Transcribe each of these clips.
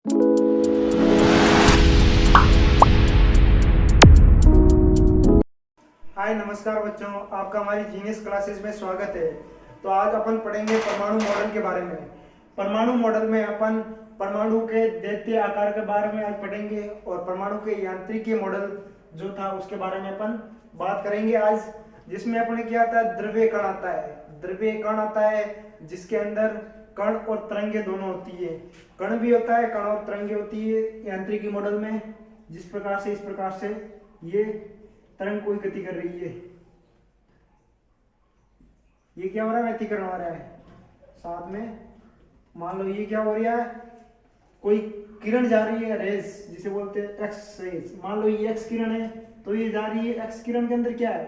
हाय नमस्कार बच्चों, आपका हमारी जीनियस क्लासेस में स्वागत है। तो आज अपन पढ़ेंगे परमाणु मॉडल के बारे में। परमाणु मॉडल में अपन परमाणु के दैत्य आकार के बारे में आज पढ़ेंगे और परमाणु के यांत्रिकी मॉडल जो था उसके बारे में अपन बात करेंगे आज, जिसमें अपने क्या आता है, द्रव्य कण आता है। द्रव्य कण आता है जिसके अंदर कण और तरंगे दोनों होती है। कण भी होता है, कण और तरंगे होती है यांत्रिकी मॉडल में। जिस प्रकार से इस प्रकार से ये तरंग कोई गति कर रही है, ये क्या हो रहा है, व्यतिकरण हो रहा है। साथ में मान लो ये क्या हो रहा है, कोई किरण जा रही है, रेज जिसे बोलते हैं एक्स रेज। मान लो ये एक्स किरण है तो ये जा रही है, एक्स किरण के अंदर क्या है,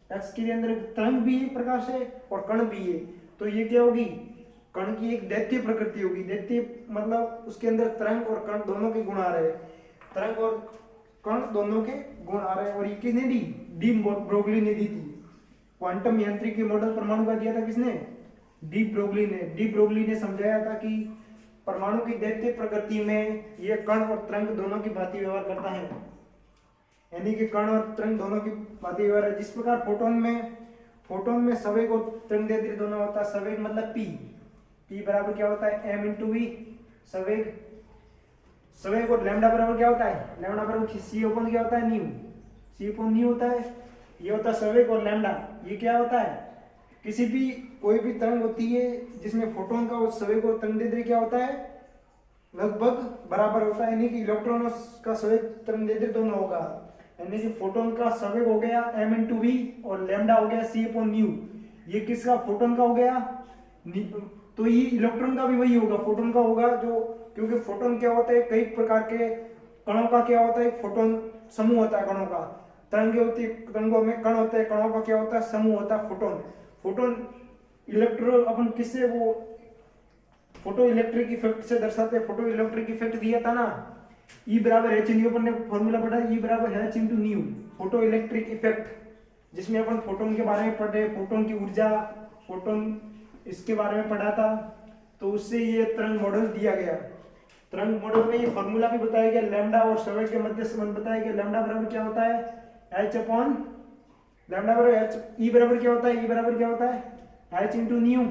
एक्स के अंदर तरंग भी है, प्रकाश है और कण भी है। तो ये क्या होगी, कण की एक दैत्य प्रकृति होगी। दैत्य मतलब उसके अंदर तरंग और कण दोनों के गुण आ रहे हैं, तरंग और कण दोनों के गुण आ रहे हैं। और ये किसने दी, डी ब्रोगली ने दी थी। क्वांटम यांत्रिकी मॉडल परमाणु का दिया था किसने, डी ब्रोगली ने। डी ब्रोगली ने समझाया था कि परमाणु की दैत्य प्रकृति में ये कण और तरंग दोनों की भांति व्यवहार करता है, यानी कि कण और तरंग दोनों की भांति व्यवहार है। जिस प्रकार फोटोन में संवेग और तरंग दैर्ध्य दोनों होता है। संवेग मतलब पी बराबर क्या होता है, एम इंटू वी। संवेग और लैम्डा बराबर क्या होता है, लैम्डा बराबर सी ओपन क्या होता है, न्यू। सी ओपन न्यू होता है, ये होता है संवेग। और लैम्डा ये क्या होता है, किसी भी कोई भी तरंग होती है जिसमें फोटोन का और संवेग और तरंग दैर्ध्य क्या होता है, लगभग बराबर होता है। यानी कि इलेक्ट्रॉन का संवेग तरंग दैर्ध्य दोनों होगा। यानी कि फोटोन का संवेग हो गया एम इंटू वी और लैम्डा हो गया सी अपॉन न्यू। ये किसका, फोटोन का हो गया। तो ये इलेक्ट्रॉन का भी वही होगा, फोटोन का होगा जो, क्योंकि फोटोन क्या होता है, कई प्रकार के कणों का क्या होता है, फोटोन समूह होता है कणों का। तरंगे होती है, तरंगों में कण होते हैं, कणों का क्या होता है, समूह होता है फोटोन। इलेक्ट्रो अपन किससे, वो फोटो इलेक्ट्रिक इफेक्ट से दर्शाते हैं। फोटो इलेक्ट्रिक इफेक्ट दिया था ना, ई बराबर एच न्यू, अपन ने फॉर्मूला पढ़ा, ई बराबर H into new. Photo electric effect, जिसमें अपन फोटोन के बारे में पढ़े, फोटोन की ऊर्जा, फोटोन इसके बारे में पढ़ा था। तो उससे ये तरंग मॉडल दिया गया। तरंग मॉडल में ये फॉर्मूला भी बताया गया, लैम्डा और संवेग के मध्य संबंध बताया गया। लैम्डा बराबर क्या होता है, एच अपॉन लैम्डा बराबर एच। ई बराबर क्या होता है, ई बराबर क्या होता है, एच इंटू न्यू।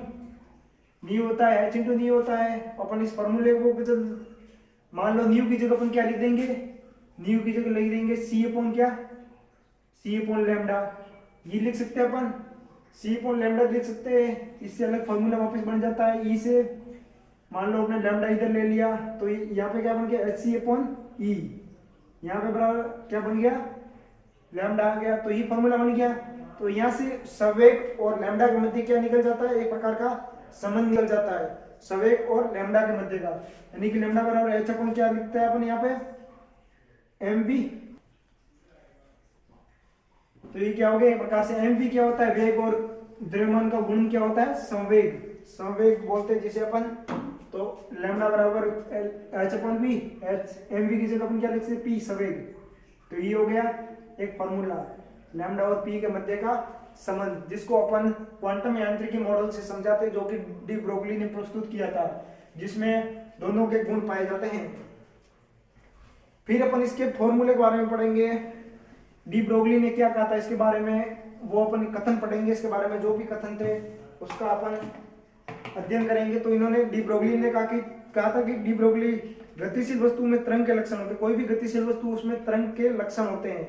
न्यू होता है, एच इंटू न्यू होता है। अपन इस फॉर्मूले को मान लो न्यू की जगह अपन क्या लिख देंगे, न्यू की जगह लिख देंगे सी अपॉन क्या, सी अपॉन लैम्डा। ये लिख सकते हैं अपन, सी अपॉन लैम्डा लिख सकते हैं। इससे अलग फॉर्मूला वापस बन जाता है ई से। मान लो अपने लैम्डा इधर ले लिया तो यहाँ पे क्या बन गया, एच सी अपॉन ई। यहाँ पे बराबर क्या बन गया, लैम्डा आ गया। तो ये फॉर्मूला बन गया। तो यहाँ से संवेग और लैम्डा के मध्य क्या निकल जाता है, एक प्रकार का संबंध निकल जाता है संवेग और लैम्डा के मध्य का। यानी कि लैम्डा बराबर एच अपॉन क्या लिखते हैं अपन यहाँ पे, एम बी। तो ये क्या हो गया, एक प्रकार से एम बी क्या होता है, वेग, और द्रव्यमान का गुण क्या होता है, संवेग। संवेग बोलते हैं जिसे अपन। तो लैम्डा बराबर H upon B, H M B की जगह अपन क्या लिख सकते, पी संवेग। तो ये हो गया एक फॉर्मूला, लैम्डा और पी के मध्य का संबंध, जिसको अपन क्वांटम यांत्रिकी मॉडल से समझाते हैं, जो कि डी ब्रोगली ने प्रस्तुत किया था, जिसमें दोनों के गुण पाए जाते हैं। फिर अपन इसके फॉर्मूले के बारे में पढ़ेंगे, डी ब्रोगली ने क्या कहा था इसके बारे में, वो अपन कथन पढ़ेंगे। इसके बारे में जो भी कथन थे उसका अपन अध्ययन करेंगे। तो इन्होंने, डी ब्रोगली ने कहा था कि डी ब्रोगली, गतिशील वस्तु में तरंग के लक्षण होते हैं। कोई भी गतिशील वस्तु उसमें तरंग के लक्षण होते हैं।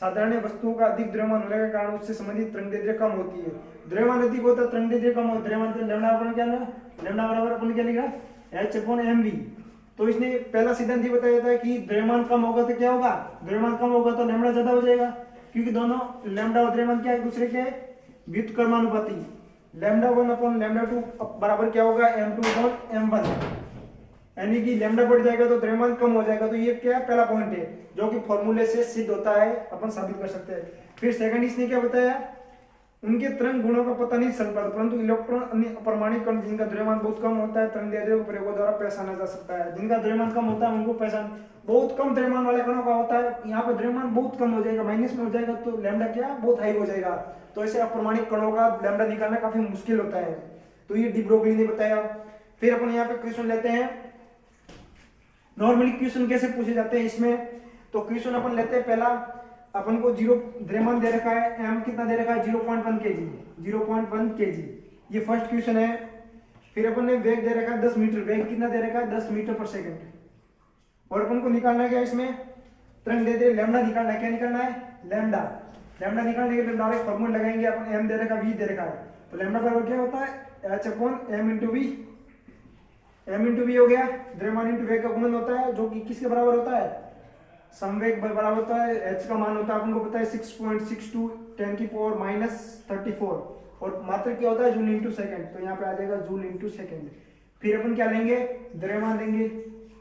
साधारण वस्तुओं का अधिक द्रव्यमान होने के कारण उससे संबंधित तरंग दैर्ध्य कम होती है। द्रव्यमान अधिक होता है, तरंग दैर्ध्य कम होता है। द्रव्यमान लैम्डा अपन क्या लिखा, लैम्डा बराबर अपन क्या लिखा, एच अपॉन एम वी। तो इसने पहला सिद्धांत ये बताया था कि द्रव्यमान कम होगा तो क्या होगा, द्रव्यमान कम होगा तो लैम्डा ज्यादा हो जाएगा, क्योंकि दोनों लैम्डा और द्रव्यमान क्या एक दूसरे के व्युत्क्रमानुपाती। लैम्डा 1 अपॉन लैम्डा 2 बराबर क्या होगा, m2 अपॉन m1। यानी कि लैम्डा बढ़ जाएगा तो द्रव्यमान कम हो जाएगा। तो ये क्या है, पहला पॉइंट है जो कि फॉर्मूले से सिद्ध होता है, अपन साबित कर सकते हैं। फिर सेकंड इसने क्या बताया, उनके तरंग गुणों का पता नहीं चल पाता, परंतु इलेक्ट्रॉन अन्य अपरमाणिक कण जिनका द्रव्यमान बहुत कम होता है, तरंग दैर्ध्य प्रयोगों द्वारा पहचाना जा सकता है। जिनका द्रव्यमान कम होता है उनको पहचान, बहुत कम द्रव्यमान वाले कणों का होता है, यहाँ पे द्रव्यमान बहुत कम हो जाएगा, माइनस में हो जाएगा, तो लैम्डा क्या बहुत हाई हो जाएगा। तो ऐसे अपरमाणिक कणों का लैम्डा निकालना काफी मुश्किल होता है। तो ये डी ब्रोगली ने बताया। फिर अपन यहाँ पे क्वेश्चन लेते हैं नॉर्मली क्वेश्चन कैसे पूछे जाते हैं इसमें, तो क्वेश्चन अपन लेते हैं पहला, अपन को जीरो द्रव्यमान दे रखा है, एम कितना दे रखा है 0.1 केजी, 0.1 केजी, ये फर्स्ट क्वेश्चन है। फिर अपन ने वेग दे रखा है 10 मीटर, वेग कितना दे रखा है 10 मीटर पर सेकंड, और अपन को निकालना क्या इसमें, तरंग दे दे लैम्डा निकालना है, क्या निकालना है लैम्डा, लैम्डा निकालने के लिए डायरेक्ट फॉर्मूला लगाएंगे अपन, एम दे रखा है वी दे रखा है, तो लैम्डा बराबर क्या होता है H upon M into V, M into V हो गया, द्रव्यमान इंटू वेग का गुणन होता है जो कि किसके बराबर होता है, समवेग बराबर होता है, एच का मान होता है अपन को पता है 6.62 10 की पावर -34, और मात्रक क्या होता है जूल इंटू सेकंड, तो यहाँ पे आ जाएगा जूल इंटू सेकंड। फिर अपन क्या लेंगे द्रव्यमान लेंगे,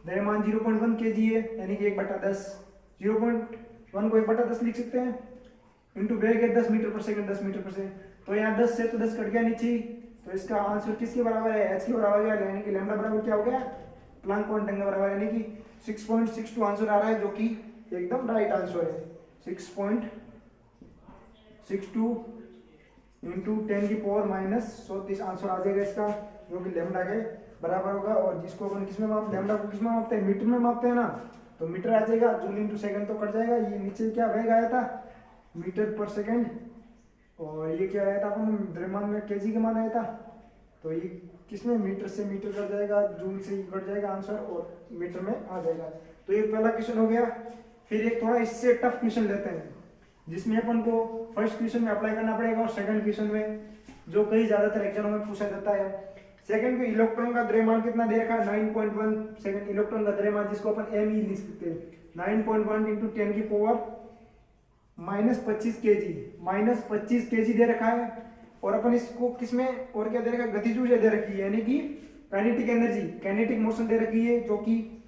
द्रव्यमान 0.1 केजी है यानी कि 1/10, 0.1 को 1/10 लिख सकते हैं, इंटू वेग है 10 मीटर पर सेकंड, 10 मीटर पर सेकंड, तो यहाँ 10 से तो 10 कट गया नीचे, तो इसका आंसर किसके बराबर है एच के बराबर है, यानी कि लैम्डा बराबर क्या हो गया प्लांक क्वांटम के बराबर, यानी कि 6.62 आंसर आ रहा है जो कि एकदम राइट आंसर है। 6.62 इंटू 10 की पावर -34 आंसर आ जाएगा इसका, जो कि लैम्डा के बराबर होगा, और जिसको अपन किसमें माप लैम्डा को किसमें मापते हैं मीटर में मापते हैं ना, तो मीटर आ जाएगा, जूल इंटू सेकंड तो कट जाएगा, ये नीचे क्या वेग आया था मीटर पर सेकंड, और ये क्या आया था अपन द्रव्यमान में केजी का मान आया था, तो ये किसमें मीटर से मीटर कट जाएगा, जूल से कट जाएगा आंसर और मीटर में आ जाएगा। तो ये पहला क्वेश्चन हो गया। फिर एक थोड़ा इससे टफ क्वेश्चन लेते हैं जिसमें अपन को फर्स्ट क्वेश्चन में अप्लाई करना पड़ेगा और सेकंड क्वेश्चन में, जो कई ज्यादातर एग्जामों में पूछा जाता है। सेकंड में इलेक्ट्रॉन का द्रव्यमान कितना दे रखा है 9.1 सेकंड, इलेक्ट्रॉन का द्रव्यमान जिसको अपन एम लिख सकते हैं, 9.1 इंटू 10 की पावर -25 केजी, -25 केजी दे रखा है, और अपन इसको किसमें और क्या दे रखा है गतिज ऊर्जा दे रखी है, यानी कि काइनेटिक एनर्जी, काइनेटिक मोशन दे रखी है जो कि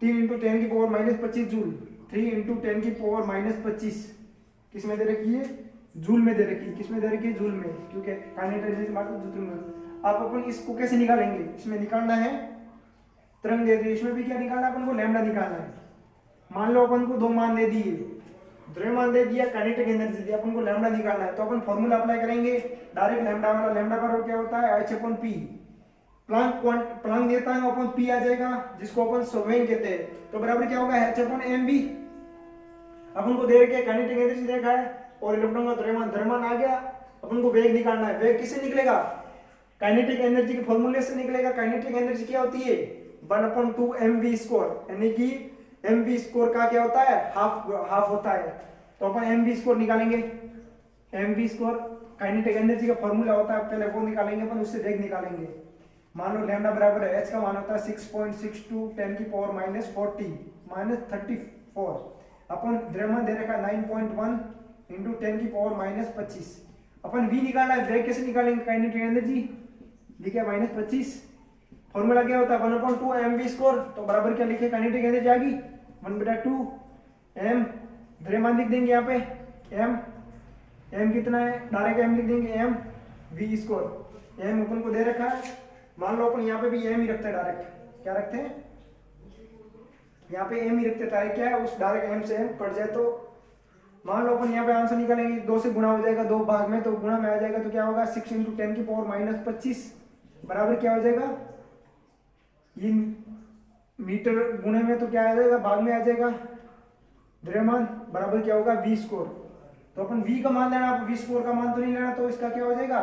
3 इंटू 10 की पावर -25 जूल, 3 इंटू 10 की पावर -25 किसमें दे रखी है जूल में दे रखी है, किसमें दे रखी है जूल में, क्योंकि काइनेटिक एनर्जी मतलब जूल में। आप अपन इसको कैसे निकालेंगे, इसमें निकालना है तरंग दे दी, इसमें भी क्या निकालना है अपन को लैम्डा निकालना है। मान लो अपन को दो मान दे दिए, द्रव्यमान दे दिया, काइनेटिक एनर्जी दी, अपन को लैम्डा निकालना है, तो अपन फॉर्मूला अप्लाई करेंगे डायरेक्ट लैम्डा वाला, लैम्डा बराबर क्या होता है h अपॉन p, प्लांक देता है अपन p आ जाएगा जिसको अपन संवेग कहते हैं, तो बराबर क्या होगा h अपॉन mv, अपन को दे रखे काइनेटिक एनर्जी देखा है और इलेक्ट्रॉन का द्रव्यमान आ गया, अपन को वेग निकालना है, वेग किससे निकलेगा काइनेटिक एनर्जी के फॉर्मूले से निकलेगा। काइनेटिक एनर्जी क्या होती है 1/2 mv स्क्वायर, यानी कि mv स्क्वायर का क्या होता है हाफ होता है, तो अपन mv स्क्वायर निकालेंगे, mv स्क्वायर काइनेटिक एनर्जी का फॉर्मूला होता है, पहले वो निकालेंगे अपन, उससे वेग निकालेंगे। मान लो लैम्डा बराबर है h का मान होता है 6.62 10 की पावर -34 अपन द्रव्यमान दे रखा 9.1 इंटू 10 की पावर -25, अपन v निकालना है, वेग कैसे निकालेंगे काइनेटिक एनर्जी लिखे -25, फॉर्मूला क्या होता है 1/2 mv स्क्वायर, तो बराबर क्या लिखे काइनेटिक एनर्जी आ गई 1/2 m, द्रव्यमान लिख देंगे यहाँ पे m कितना है डायरेक्ट m लिख देंगे m v स्क्वायर, m अपन को दे रखा है, मान लो अपन यहाँ पे भी m ही रखते हैं, डायरेक्ट क्या रखते हैं यहाँ पे m ही रखते हैं, डायरेक्ट क्या है उस डायरेक्ट m से m कट जाए, तो मान लो अपन यहाँ पे आंसर निकालेंगे 2 से गुणा हो जाएगा 2 भाग में, तो गुणा में आ जाएगा, तो क्या होगा 6 इंटू 10 की पावर -25 बराबर क्या हो जाएगा, ये मीटर गुणे में तो क्या आ जाएगा भाग में आ जाएगा, द्रव्यमान बराबर क्या होगा v स्क्वायर, तो अपन v का मान लेना, v स्क्वायर का मान तो नहीं लेना, तो इसका क्या हो जाएगा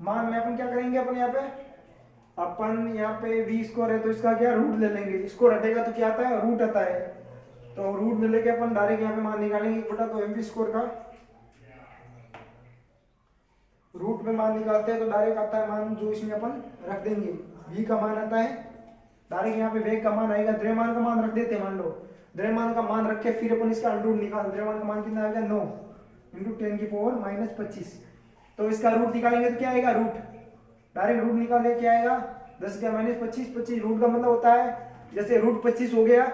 मान में अपन क्या करेंगे, अपन यहाँ पे v स्क्वायर है तो इसका क्या रूट ले लेंगे, स्क्वायर हटेगा तो क्या आता है रूट आता है, तो रूट में लेके अपन डायरेक्ट यहाँ पे मान निकालेंगे बटा, तो mv स्क्वायर का रूट में मान निकालते हैं तो डायरेक्ट आता है मान जो इसमें अपन रख देंगे, v का मान आता है डायरेक्ट यहाँ पे वेग का मान आएगा, द्रव्यमान का मान रख देते हैं, मान लो द्रव्यमान का मान रखे फिर अपन इसका रूट निकाल, द्रव्यमान का मान कितना आ गया 9 इंटू 10 की पावर -25, तो इसका रूट निकालेंगे तो क्या आएगा रूट, डायरेक्ट रूट निकाले क्या आएगा 10 का -25 रूट का मतलब होता है जैसे रूट 25 हो गया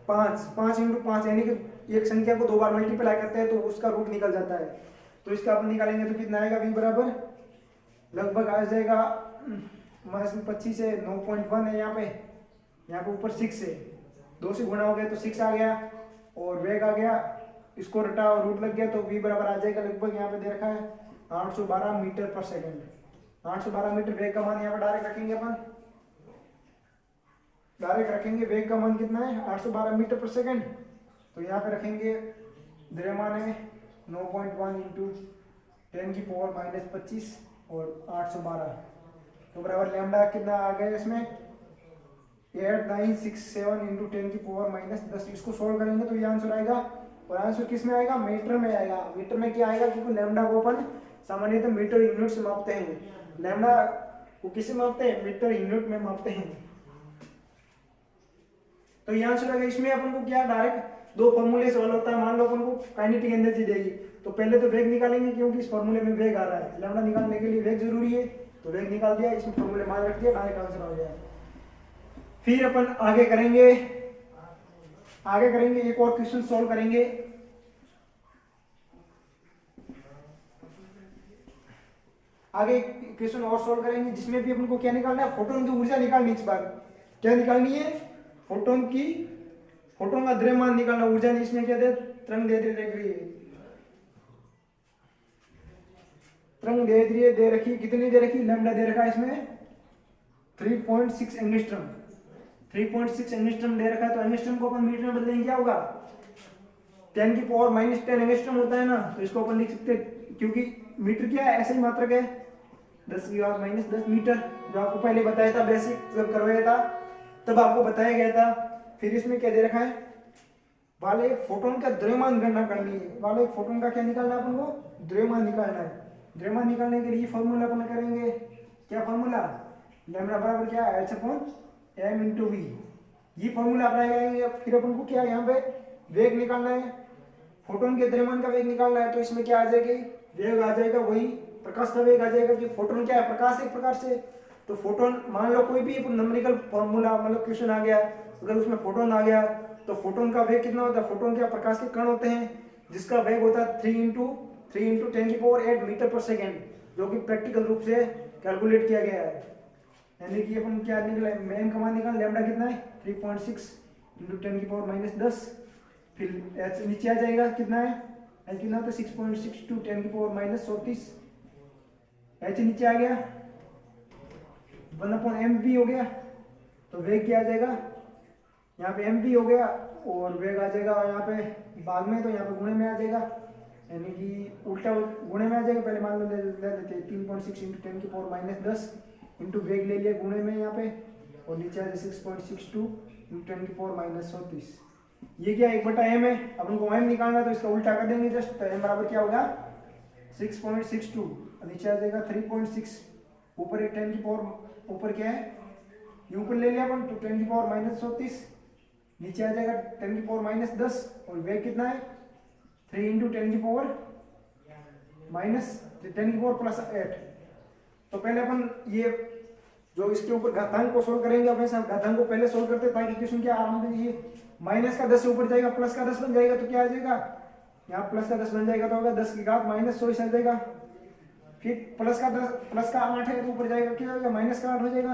5 इंटू 5, यानी कि एक संख्या को 2 बार मल्टीप्लाई करते हैं तो उसका रूट निकल जाता है, तो इसका अपन निकालेंगे तो कितना आएगा v बराबर लगभग आ जाएगा -25 है 9.1 है, यहाँ पे ऊपर 6 है, 2 से गुणा हो गया तो 6 आ गया, और वेग आ गया, इसको रटा और रूट लग गया, तो v बराबर आ जाएगा लगभग यहाँ पे दे रखा है 812 मीटर पर सेकंड, 812 मीटर, वेग का मान यहाँ पे डायरेक्ट रखेंगे अपन, डायरेक्ट रखेंगे वेग का मान कितना है 812 मीटर पर सेकंड। तो यहाँ पे रखेंगे द्रव्यमान है 9.1 इंटू 10⁻⁻25 और 812 तो बराबर लैम्डा कितना आ गया इसमें 8967 इंटू 10⁻⁻10। इसको सोल्व करेंगे तो ये आंसर आएगा और आंसर किस में आएगा मीटर में आएगा। मीटर में क्या आएगा क्योंकि लैम्डा को अपन सामान्यतः मीटर यूनिट से मापते हैं। लैम्डा को किसे मापते हैं मीटर यूनिट में मापते हैं। तो ये आंसर आएगा। इसमें अपन को क्या डायरेक्ट दो फॉर्मूले सॉल्व होता है। मान लो अपन को काइनेटिक एनर्जी देगी तो पहले तो वेग निकालेंगे क्योंकि इस फॉर्मूले में वेग आ रहा है। लैम्डा निकालने के लिए वेग जरूरी है तो वेग निकाल दिया, इसमें फॉर्मूले मान रख दिया, डायरेक्ट आंसर आ गया। फिर अपन आगे करेंगे एक और क्वेश्चन सॉल्व करेंगे। आगे क्वेश्चन और सॉल्व करेंगे जिसमें भी अपन को क्या निकालना है फोटोन की ऊर्जा निकालनी। इस बार क्या निकालनी है फोटोन का द्रव्यमान निकालना। ऊर्जा नहीं, इसमें क्या दे तरंग दे रखी कितनी दे रखी लैम्डा दे रखा है इसमें 3.6 एंगस्ट्रॉम 3.6 एंगस्ट्रॉम दे रखा है। तो एंगस्ट्रॉम को अपन मीटर में बदलेंगे क्या होगा 10⁻⁻10 एंगस्ट्रॉम होता है ना। तो इसको अपन लिख सकते हैं क्योंकि मीटर क्या है ऐसे ही मात्रक है 10⁻⁻10 मीटर जो आपको पहले बताया था बेसिक जब करवाया था तब आपको बताया गया था। फिर इसमें क्या दे रखा है वाले फोटोन का द्रव्यमान गणना करनी है। वाले फोटोन का क्या निकालना है अपन को द्रव्यमान निकालना है। द्रव्यमान निकालने के लिए फॉर्मूला अपन करेंगे क्या फॉर्मूला लैम्डा बराबर क्या है H/m × v। ये फॉर्मूला अप्लाई करेंगे। फिर अपन को क्या यहाँ पे वेग निकालना है फोटोन के द्रव्यमान का वेग निकालना है। तो इसमें क्या आ जाएगी वेग आ जाएगा वही प्रकाश का वेग आ जाएगा कि फोटोन क्या है प्रकाश एक प्रकार से। तो फोटोन मान लो कोई भी न्यूमेरिकल फॉर्मूला मतलब क्वेश्चन आ गया अगर उसमें फोटोन आ गया तो फोटोन का वेग कितना होता है। फोटोन क्या प्रकाश के कण होते हैं जिसका वेग होता है 3 × 10⁸ मीटर पर सेकेंड जो कि प्रैक्टिकल रूप से कैलकुलेट किया गया है। यानी कि अपन क्या निकला मेन का मान निकाल लैम्डा कितना है 3.6 × 10⁻⁻10। फिर h नीचे आ जाएगा कितना है h कितना तो 6.6 × 10⁻⁻34 h नीचे आ गया 1/mv हो गया। तो वेग क्या आ जाएगा यहाँ पे mv हो गया और वेग आ जाएगा यहाँ पे भाग में तो यहाँ पे गुणे में आ जाएगा यानी कि उल्टा गुणे में आ जाएगा। पहले मान लो ले लेते 3.6 × 10⁻⁻10 इंटू वेग ले लिया गुणे में यहाँ पे और नीचे आ जाए 6.62 × 10⁻⁻34। ये क्या 1/m है अपन को m निकालना तो इसका उल्टा कर देंगे जस्ट। तो m बराबर क्या होगा 6.62 नीचे आ जाएगा 3.6 ऊपर एक 10 की पावर ऊपर क्या है ये ऊपर ले लिया अपन तो 10⁻⁻34 नीचे आ जाएगा 10⁻⁻10 और वेग कितना है 3 × 10⁻⁻8। तो पहले अपन ये जो इसके ऊपर घातांक को सोल्व करेंगे अपने साथ घातांक को पहले सोल्व करते ताकि क्वेश्चन क्या आराम से ये माइनस का 10 से ऊपर जाएगा प्लस का 10 बन जाएगा तो क्या आ जाएगा यहाँ प्लस का 10 बन जाएगा तो होगा 10 की घात -100 आ जाएगा। फिर प्लस का 8 है तो ऊपर जाएगा क्या हो जाएगा -8 हो जाएगा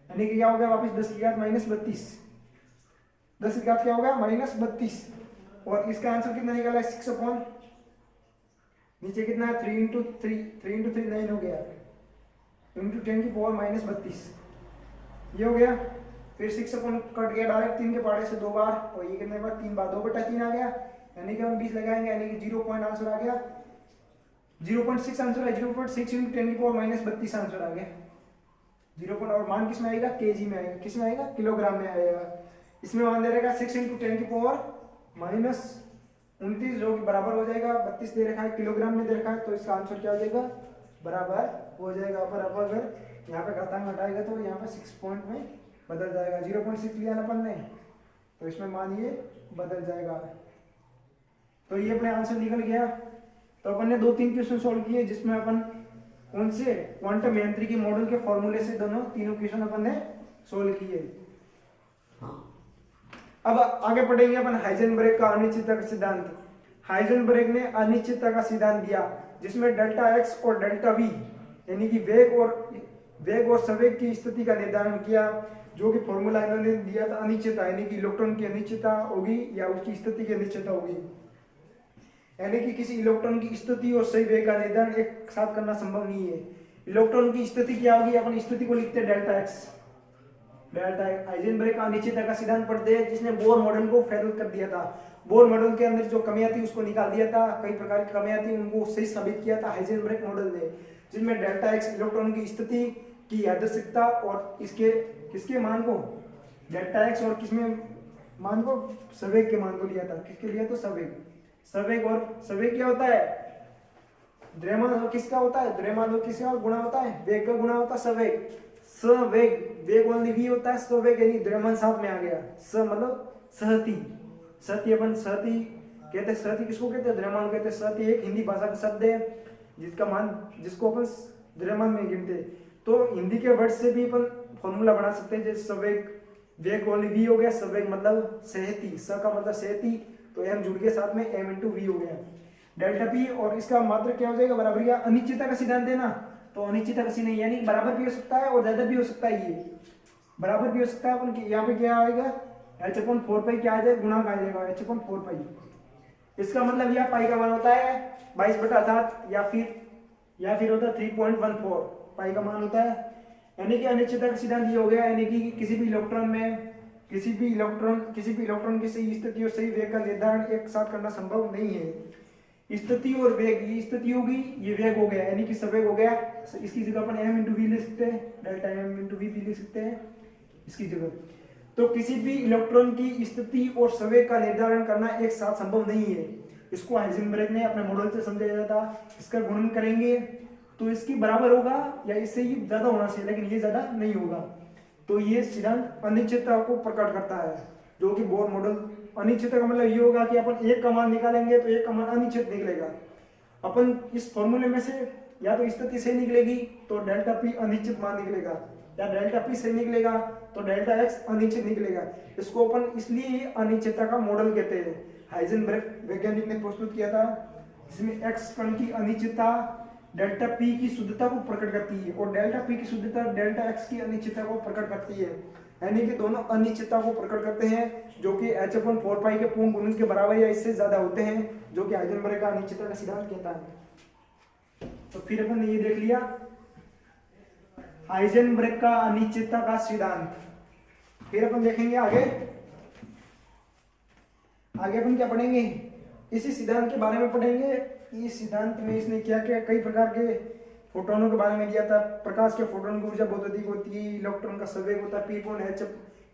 यानी कि क्या हो गया वापस 10 की घात -32 10 की घात क्या होगा -32 और इसका आंसर कितना निकला है 6 नीचे कितना है 3 × 3 9 हो गया इंटू 10⁻32 ये हो गया। फिर 6 कट गया डायरेक्ट 3 के पहाड़े से 2 बार और ये कितने बार 3 बार 2/3 आ गया यानी कि हम 20 लगाएंगे यानी कि 0 पॉइंट आंसर आ गया 0.6 आंसर है 0.6 × 10⁻32 आंसर आ गया 0 और मान किस में आएगा केजी में आएगा किस में आएगा किलोग्राम में आएगा। इसमें मान दे रहेगा 6 × 10⁻−29 जो कि बराबर हो जाएगा 32 दे रखा है किलोग्राम में दे रखा है तो इसका आंसर क्या हो जाएगा बराबर हो जाएगा। पर अब अगर यहाँ पे घातांक हटाएगा तो यहाँ पे 6 पॉइंट में बदल जाएगा 0.6 लिया ना अपन ने तो इसमें मान ये बदल जाएगा। तो ये अपने आंसर निकल गया। तो अपन ने 2-3 क्वेश्चन सॉल्व किए जिसमें अपन कौन से क्वांटम यांत्रिकी मॉडल के फॉर्मूले से तीनों क्वेश्चन अपन ने सॉल्व किए। अब आगे पढ़ेंगे अपन हाइजेनबर्ग का अनिश्चितता का सिद्धांत। हाइजेनबर्ग ने अनिश्चितता का सिद्धांत दिया जिसमें डेल्टा x और डेल्टा v यानी कि वेग और संवेग की स्थिति का निर्धारण किया जो कि फॉर्मूला इन्होंने दिया था अनिश्चितता यानी कि इलेक्ट्रॉन की अनिश्चितता होगी या उसकी स्थिति की अनिश्चितता होगी यानी कि किसी इलेक्ट्रॉन की स्थिति और सही वेग का निर्धारण एक साथ करना संभव नहीं है। इलेक्ट्रॉन की स्थिति क्या होगी अपन स्थिति को लिखते हैं delta x delta x. Heisenberg का अनिश्चितता का सिद्धांत पढ़ते हैं जिसने बोर मॉडल को फेल कर दिया था। बोर मॉडल के अंदर जो कमियां थी उसको निकाल दिया था, कई प्रकार की कमियां थी उनको सही साबित किया था हाइजेनबर्ग मॉडल ने, जिसमें डेल्टा एक्स इलेक्ट्रॉन की स्थिति की यादृच्छिकता और इसके किसके मान को, डेल्टा एक्स और किसमें मान को, संवेग के मान को लिया था। किसके लिया तो संवेग, संवेग और संवेग क्या होता है, द्रव्यमान और किसका होता है, द्रव्यमान और किसका गुणा होता है, वेग का गुणा होता है संवेग। संवेग वेग ओनली वी होता है, संवेग यानी द्रव्यमान साथ में आ गया, स मतलब सहती, सहती अपन सहती कहते हैं, सहती किसको कहते हैं, द्रव्यमान कहते हैं। सहती एक हिंदी भाषा का शब्द है जिसका मान, जिसको अपन द्रव्यमान में गिनते हैं। तो हिंदी के वर्ड से भी अपन फॉर्मूला बना सकते हैं, जैसे संवेग वेग ओनली वी हो गया, संवेग मतलब सहती, स का मतलब सहती, तो एम जुड़ के साथ में एम इंटू वी हो गया डेल्टा पी। और इसका मात्रक क्या हो जाएगा, बराबर या अनिश्चितता का सिद्धांत है ना, तो अनिश्चितता का सिद्धांत यानी बराबर भी हो सकता है और ज्यादा भी हो सकता है, ये बराबर भी हो सकता है। अपन यहाँ पे क्या आएगा, एच अपॉन 4 पाई क्या आ जाएगा, गुणा आ जाएगा एच अपॉन 4 पाई। इसका मतलब यह पाई का मान होता है 22/7 या फिर होता है 3.14 पाई का मान होता है। यानी कि अनिश्चितता का सिद्धांत ये हो गया, यानी कि किसी भी इलेक्ट्रॉन की सही स्थिति और सही वेग का निर्धारण एक साथ करना संभव नहीं है। स्थिति और वेग, ये स्थिति होगी ये वेग हो गया, यानी कि संवेग हो गया। इसकी जगह अपन m इंटू वी ले सकते हैं, डेल्टा m इंटू वी भी ले सकते हैं इसकी जगह। तो किसी भी इलेक्ट्रॉन की स्थिति और संवेग का निर्धारण करना एक साथ संभव नहीं है। इसको हाइजेनबर्ग ने अपने मॉडल से समझाया था। इसका गुणन करेंगे तो इसकी बराबर होगा या इससे ही ज्यादा होना चाहिए, लेकिन ये ज्यादा नहीं होगा। तो ये सिद्धांत अनिश्चितता को प्रकट करता है, जो कि बोर मॉडल। अनिश्चितता का मतलब ये होगा कि अपन एक का मान निकालेंगे तो एक का मान अनिश्चित निकलेगा। अपन इस फॉर्मूले में से या तो स्थिति सही निकलेगी तो डेल्टा पी अनिश्चित मान निकलेगा, या डेल्टा पी सही निकलेगा तो डेल्टा एक्स अनिश्चित निकलेगा। इसको अपन इसलिए अनिश्चितता का मॉडल कहते हैं। हाइजेनबर्ग वैज्ञानिक ने प्रस्तुत किया था, जिसमें एक्स कण की अनिश्चितता डेल्टा पी की शुद्धता को प्रकट करती है और डेल्टा पी की शुद्धता डेल्टा एक्स की अनिश्चितता को प्रकट करती है। यानी कि दोनों अनिश्चितता को प्रकट करते हैं, जो कि h अपॉन 4 पाई के पूर्ण गुणज के बराबर या इससे ज्यादा होते हैं, जो कि हाइजेनबर्ग का अनिश्चितता का सिद्धांत कहता है। तो फिर अपन ने ये देख लिया हाइजेनबर्ग का अनिश्चितता का सिद्धांत। फिर अपन देखेंगे आगे अपन क्या पढ़ेंगे, इसी सिद्धांत के बारे में पढ़ेंगे। इस सिद्धांत में इसने क्या क्या कई प्रकार के फोटोनों के बारे में दिया था। प्रकाश के फोटोन की ऊर्जा बहुत अधिक होती है, इलेक्ट्रॉन का संवेग होता है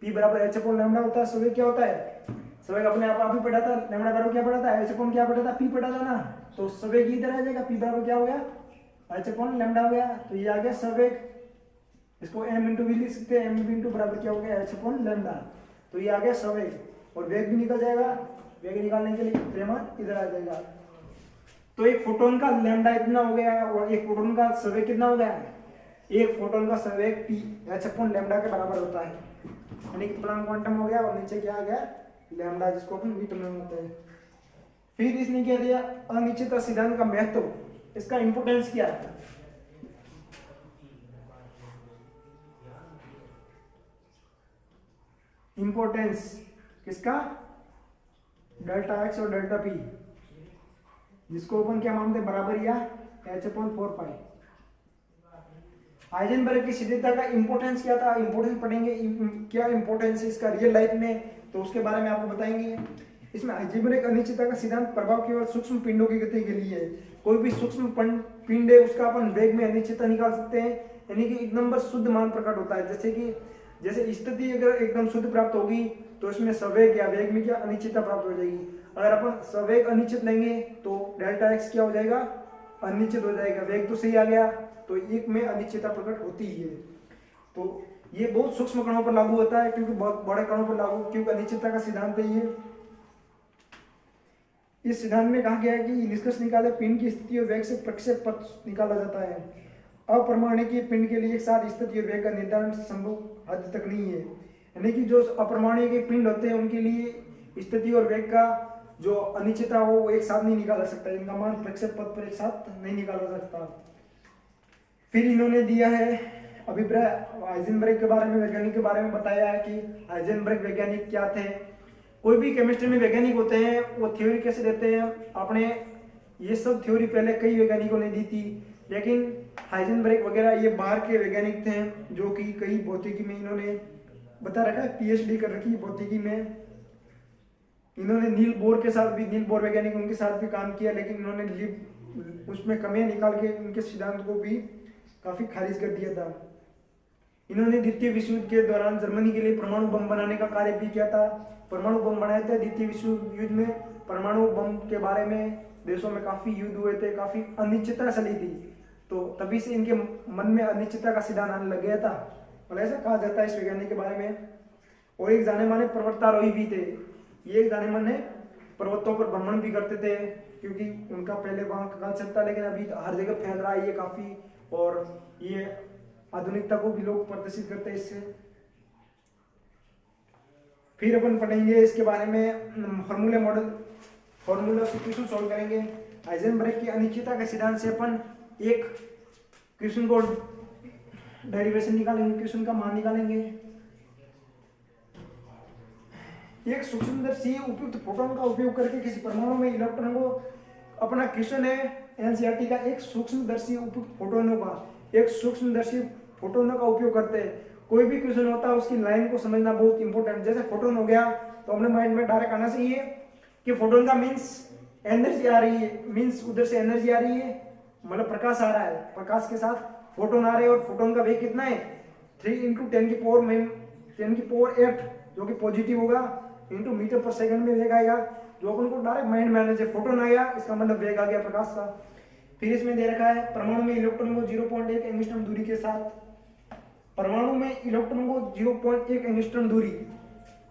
पी बराबर एच अपॉन लैम्डा होता है। संवेग क्या होता है, संवेग अपने आप ही पढ़ा था, लैम्डा बराबर क्या पढ़ा था, एच अपॉन क्या पढ़ा था, पी पढ़ा था ना। तो संवेग इधर आ जाएगा, पी बराबर क्या हो गया, एच अपॉन लैम्डा हो गया। तो ये आ गया संवेग, इसको m इंटू वी लिख सकते हैं, m इंटू बराबर क्या हो गया, एच अपॉन लैम्डा। तो ये आ गया संवेग और वेग भी निकल जाएगा। वेग निकालने के लिए द्रव्यमान इधर आ जाएगा। तो एक फोटोन का लैम्डा इतना हो गया और एक फोटोन का संवेग कितना हो गया, एक फोटोन का संवेग पी एच अपॉन लैम्डा के बराबर होता है, यानी कि प्लैंक क्वांटम हो गया और नीचे क्या आ गया, लैम्डा, जिसको अपन मीटर में होते हैं। फिर इसने क्या दिया, अनिश्चितता सिद्धांत का महत्व, इसका इंपोर्टेंस क्या है। इंपोर्टेंस किसका, डेल्टा एक्स और डेल्टा पी, जिसको अपन क्या मानते हैं, बराबर या एच अपॉन 4 पाई। हाइजेनबर्ग की सिद्धता का इंपोर्टेंस क्या था, इंपोर्टेंस पढ़ेंगे, क्या इंपोर्टेंस है इसका रियल लाइफ में, तो उसके बारे में आपको बताएंगे। इसमें हाइजेनबर्ग अनिश्चितता का सिद्धांत प्रभाव केवल सूक्ष्म पिंडों की गति के लिए है। कोई भी सूक्ष्म पिंड है उसका अपन वेग में अनिश्चितता निकाल सकते हैं, यानी कि एक नंबर शुद्ध मान प्रकट होता है। जैसे स्थिति अगर एकदम शुद्ध प्राप्त होगी तो इसमें संवेग या वेग में क्या अनिश्चितता प्राप्त हो जाएगी। अगर अपन संवेग अनिश्चित लेंगे तो डेल्टा एक्स क्या हो जाएगा, अनिश्चित हो जाएगा। वेग तो सही आ गया तो एक में अनिश्चितता प्रकट होती ही है। तो ये बहुत सूक्ष्म कणों पर लागू होता है, क्योंकि बहुत बड़े कणों पर लागू, क्योंकि अनिश्चितता का सिद्धांत है ये। इस सिद्धांत में कहा गया है कि निष्कर्ष निकाले पिंड की स्थिति और वेग से प्रक्षेप पथ निकाला जाता है। अपरमाणुकीय पिंड के लिए एक साथ स्थिति और वेग का निर्धारण संभव हद तक नहीं है, यानी कि जो अपरमाणुकीय पिंड होते हैं उनके लिए स्थिति और वेग का जो अनिश्चितता हो वो एक साथ नहीं निकाला सकता, इनका मान प्रक्षेप पथ पर एक साथ नहीं निकाला सकता। फिर इन्होंने दिया है अभिप्राय हाइजेनबर्ग के बारे में, वैज्ञानिक के बारे में बताया है कि हाइजेनबर्ग वैज्ञानिक क्या थे। कोई भी केमिस्ट्री में वैज्ञानिक होते हैं वो थ्योरी कैसे देते हैं, आपने ये सब थ्योरी पहले कई वैज्ञानिकों ने दी थी, लेकिन हाइजेनबर्ग वगैरह ये बाहर के वैज्ञानिक थे जो कि कई भौतिकी में इन्होंने बता रखा है, पीएचडी कर रखी है भौतिकी में। इन्होंने नील बोर के साथ भी, नील बोर वैज्ञानिक उनके साथ भी काम किया, लेकिन इन्होंने उसमें कमियां निकाल के उनके सिद्धांत को भी काफी खारिज कर दिया था। इन्होंने द्वितीय विश्व युद्ध के दौरान जर्मनी के लिए परमाणु बम बनाने का कार्य भी किया था। परमाणु बम बनाए थे द्वितीय विश्व युद्ध में। परमाणु बम के बारे में देशों में काफी युद्ध हुए थे, काफी अनिश्चितता चली थी, तो तभी से इनके मन में अनिश्चितता का सिद्धांत आने लग गया था, मतलब ऐसा कहा जाता है इस वैज्ञानिक के बारे में। और एक जाने माने पर्वतारोही भी थे, ये एक जाने माने पर्वतों पर भ्रमण भी करते थे, क्योंकि उनका पहले वहां का कल्चर था, लेकिन अभी हर जगह फैल रहा है ये काफी, और ये आधुनिकता को भी लोग प्रदर्शित करते हैं इससे। फिर अपन पढ़ेंगे इसके बारे में फॉर्मूला मॉडल, फॉर्मूला से क्वेश्चन सॉल्व करेंगे। हाइजेनबर्ग की अनिश्चितता के सिद्धांत से अपन एक क्वेश्चन को डेरिवेशन निकालेंगे, क्वेश्चन का मान निकालेंगे। एक सूक्ष्मदर्शी उपयुक्त फोटोन का उपयोग करके किसी परमाणु में इलेक्ट्रॉन को, अपना क्वेश्चन है एनसीईआरटी का, एक सूक्ष्मदर्शी उपयुक्त फोटोनों का, एक सूक्ष्मदर्शी फोटोनों का उपयोग करते हैं। कोई भी क्वेश्चन होता है उसकी लाइन को समझना बहुत इंपॉर्टेंट। जैसे फोटोन हो गया तो अपने माइंड में डायरेक्ट आना चाहिए कि फोटोन का मीन्स एनर्जी आ रही है, मीन्स उधर से एनर्जी आ रही है, मतलब प्रकाश आ रहा है, प्रकाश के साथ फोटोन आ रहे हैं, और फोटोन का वेग कितना है 3 × 10⁻8 जो कि पॉजिटिव होगा, इंटू मीटर पर सेकंड में वेग आएगा, जो अपन को डायरेक्ट माइंड में आना चाहिए। फोटोन आ गया इसका मतलब वेग आ गया प्रकाश का। फिर इसमें दे रखा है परमाणु में इलेक्ट्रॉन को 0.1 एंगस्ट्रॉम दूरी के साथ, परमाणु में इलेक्ट्रॉन को 0.1 एंगस्ट्रॉम दूरी,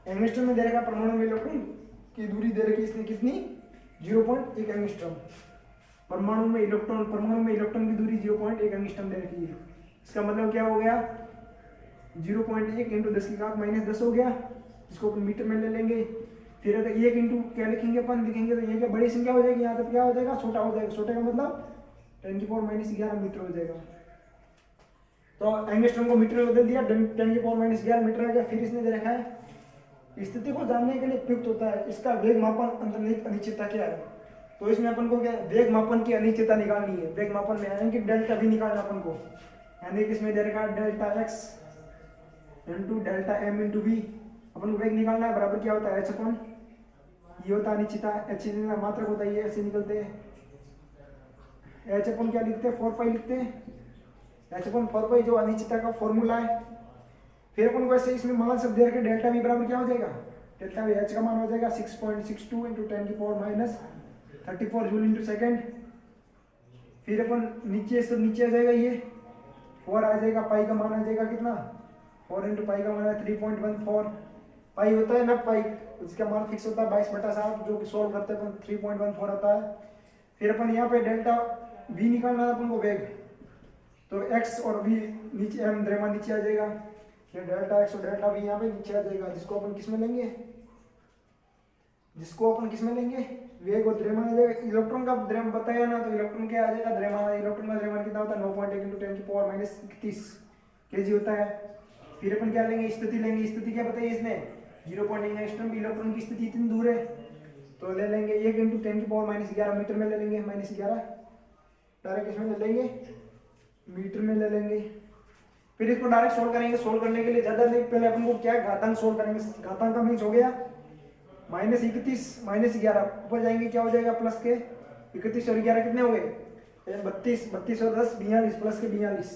एंगस्ट्रॉम में दे रखा है परमाणु में इलेक्ट्रॉन की दूरी दे रखी है इसने कितनी 0.1 एंगस्ट्रॉम। परमाणु में इलेक्ट्रॉन की दूरी 0.1 एंगस्ट्रॉम दे रखी है। इसका मतलब क्या हो गया 0.1 × 10⁻−10 हो गया, इसको अपन मीटर में ले लेंगे। फिर अगर 1 इंटू क्या लिखेंगे अपन, लिखेंगे तो ये क्या बड़ी संख्या हो जाएगी, यहाँ तक क्या हो जाएगा छोटा हो जाएगा, छोटे का मतलब 10⁻11 मीटर हो जाएगा। तो एंगस्ट्रॉम को मीटर में बदल दिया, 10⁻11 मीटर आ गया। फिर इसने दे रखा है स्थिति को जानने के लिए उपयुक्त होता है इसका वेग मापन अंतर्निहित अनिश्चितता क्या है। तो इसमें अपन को क्या वेग मापन की अनिश्चितता निकालनी है। वेग मापन में यानी कि डेल्टा भी निकालना अपन को, यानी कि इसमें दे रखा है delta x into delta m into v, अपन को वेग निकालना है। बराबर क्या होता है h अपन, ये होता है अनिश्चितता, h मात्रक होता है, ये ऐसे निकलते हैं। h अपन क्या लिखते हैं 4 पाई लिखते हैं, h अपन 4 पाई जो अनिश्चितता का फॉर्मूला है। फिर अपन को ऐसे इसमें मान सब दे रखे डेल्टा v बराबर क्या हो जाएगा, डेल्टा v h का मान हो जाएगा 6.62 × 10⁻34 जूल इंटू सेकेंड। फिर अपन नीचे सब नीचे आ जाएगा, ये 4 आ जाएगा, पाई का मान आ जाएगा कितना 4 × पाई का मान है 3.14, पाई होता है ना पाई, उसका मान फिक्स होता है 22/7 जो कि सोल्व करते हैं अपन 3.14 आता है। फिर अपन यहाँ पे डेल्टा v निकालना है अपन को वेग, तो x और v नीचे m द्रव्यमान नीचे आ जाएगा, ये डेल्टा x और डेल्टा v यहाँ पे नीचे आ जाएगा, जिसको अपन किसमें लेंगे, वेग और द्रव्यमान आ जाएगा। इलेक्ट्रॉन का द्रव्यमान बताया ना, तो इलेक्ट्रॉन क्या आ जाएगा द्रव्यमान, इलेक्ट्रॉन का द्रव्यमान कितना होता है 9.1 × 10⁻31 केजी होता है। फिर अपन क्या लेंगे स्थिति लेंगे, स्थिति क्या बताइए इसने 0.1 एंगस्ट्रॉम, इलेक्ट्रॉन की स्थिति इतनी दूर है, तो ले लेंगे 1 × 10⁻11 मीटर में ले लेंगे, -11 डायरेक्ट इसमें ले लेंगे, मीटर में ले लेंगे। फिर इसको डायरेक्ट सोल्व करेंगे। सोल्व करने के लिए ज्यादा नहीं, पहले अपन को क्या घातांक सोल्व करेंगे। घातांक का मीन्स हो गया -31 -11 ऊपर जाएंगे क्या हो जाएगा प्लस के 31 और 11 कितने हो गए 32 और 10 42 प्लस के 42,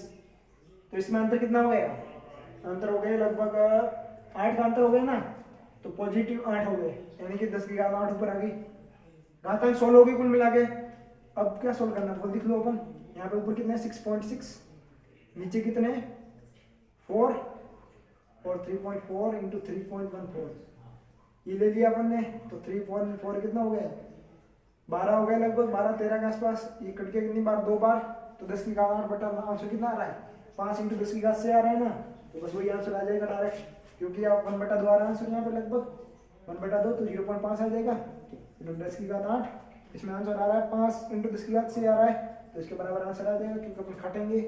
तो इसमें अंतर कितना हो गया, अंतर हो गया लगभग 8 का अंतर हो गया ना, तो पॉजिटिव 8 हो गए, यानी कि 10 की घात 8 ऊपर आ गई। घातांक 16 होगी कुल मिला के। अब क्या सोल्व करना है लिख लो अपन, यहाँ पे ऊपर कितने 6.6, नीचे कितने 4 और 3.4 × 3.14, ये ले लिया अपन ने, तो 3.4 कितना हो गया 12 हो गया, लगभग 12-13 के आसपास। ये कट के कितनी बार 2 बार, तो 10 की घात 8 बटा आंसर कितना आ रहा है 5 × 10 की घात से आ रहा है ना, तो बस वही आंसर आ जाएगा डायरेक्ट, क्योंकि आप 1/2 आ रहा है आंसर यहाँ पे, लगभग 1/2 तो 0.5 आ जाएगा, तो 10 की घात 8, इसमें आंसर आ रहा है 5 × 10 की घात से आ रहा है, तो इसके बराबर आंसर आ जाएगा, क्योंकि अपन काटेंगे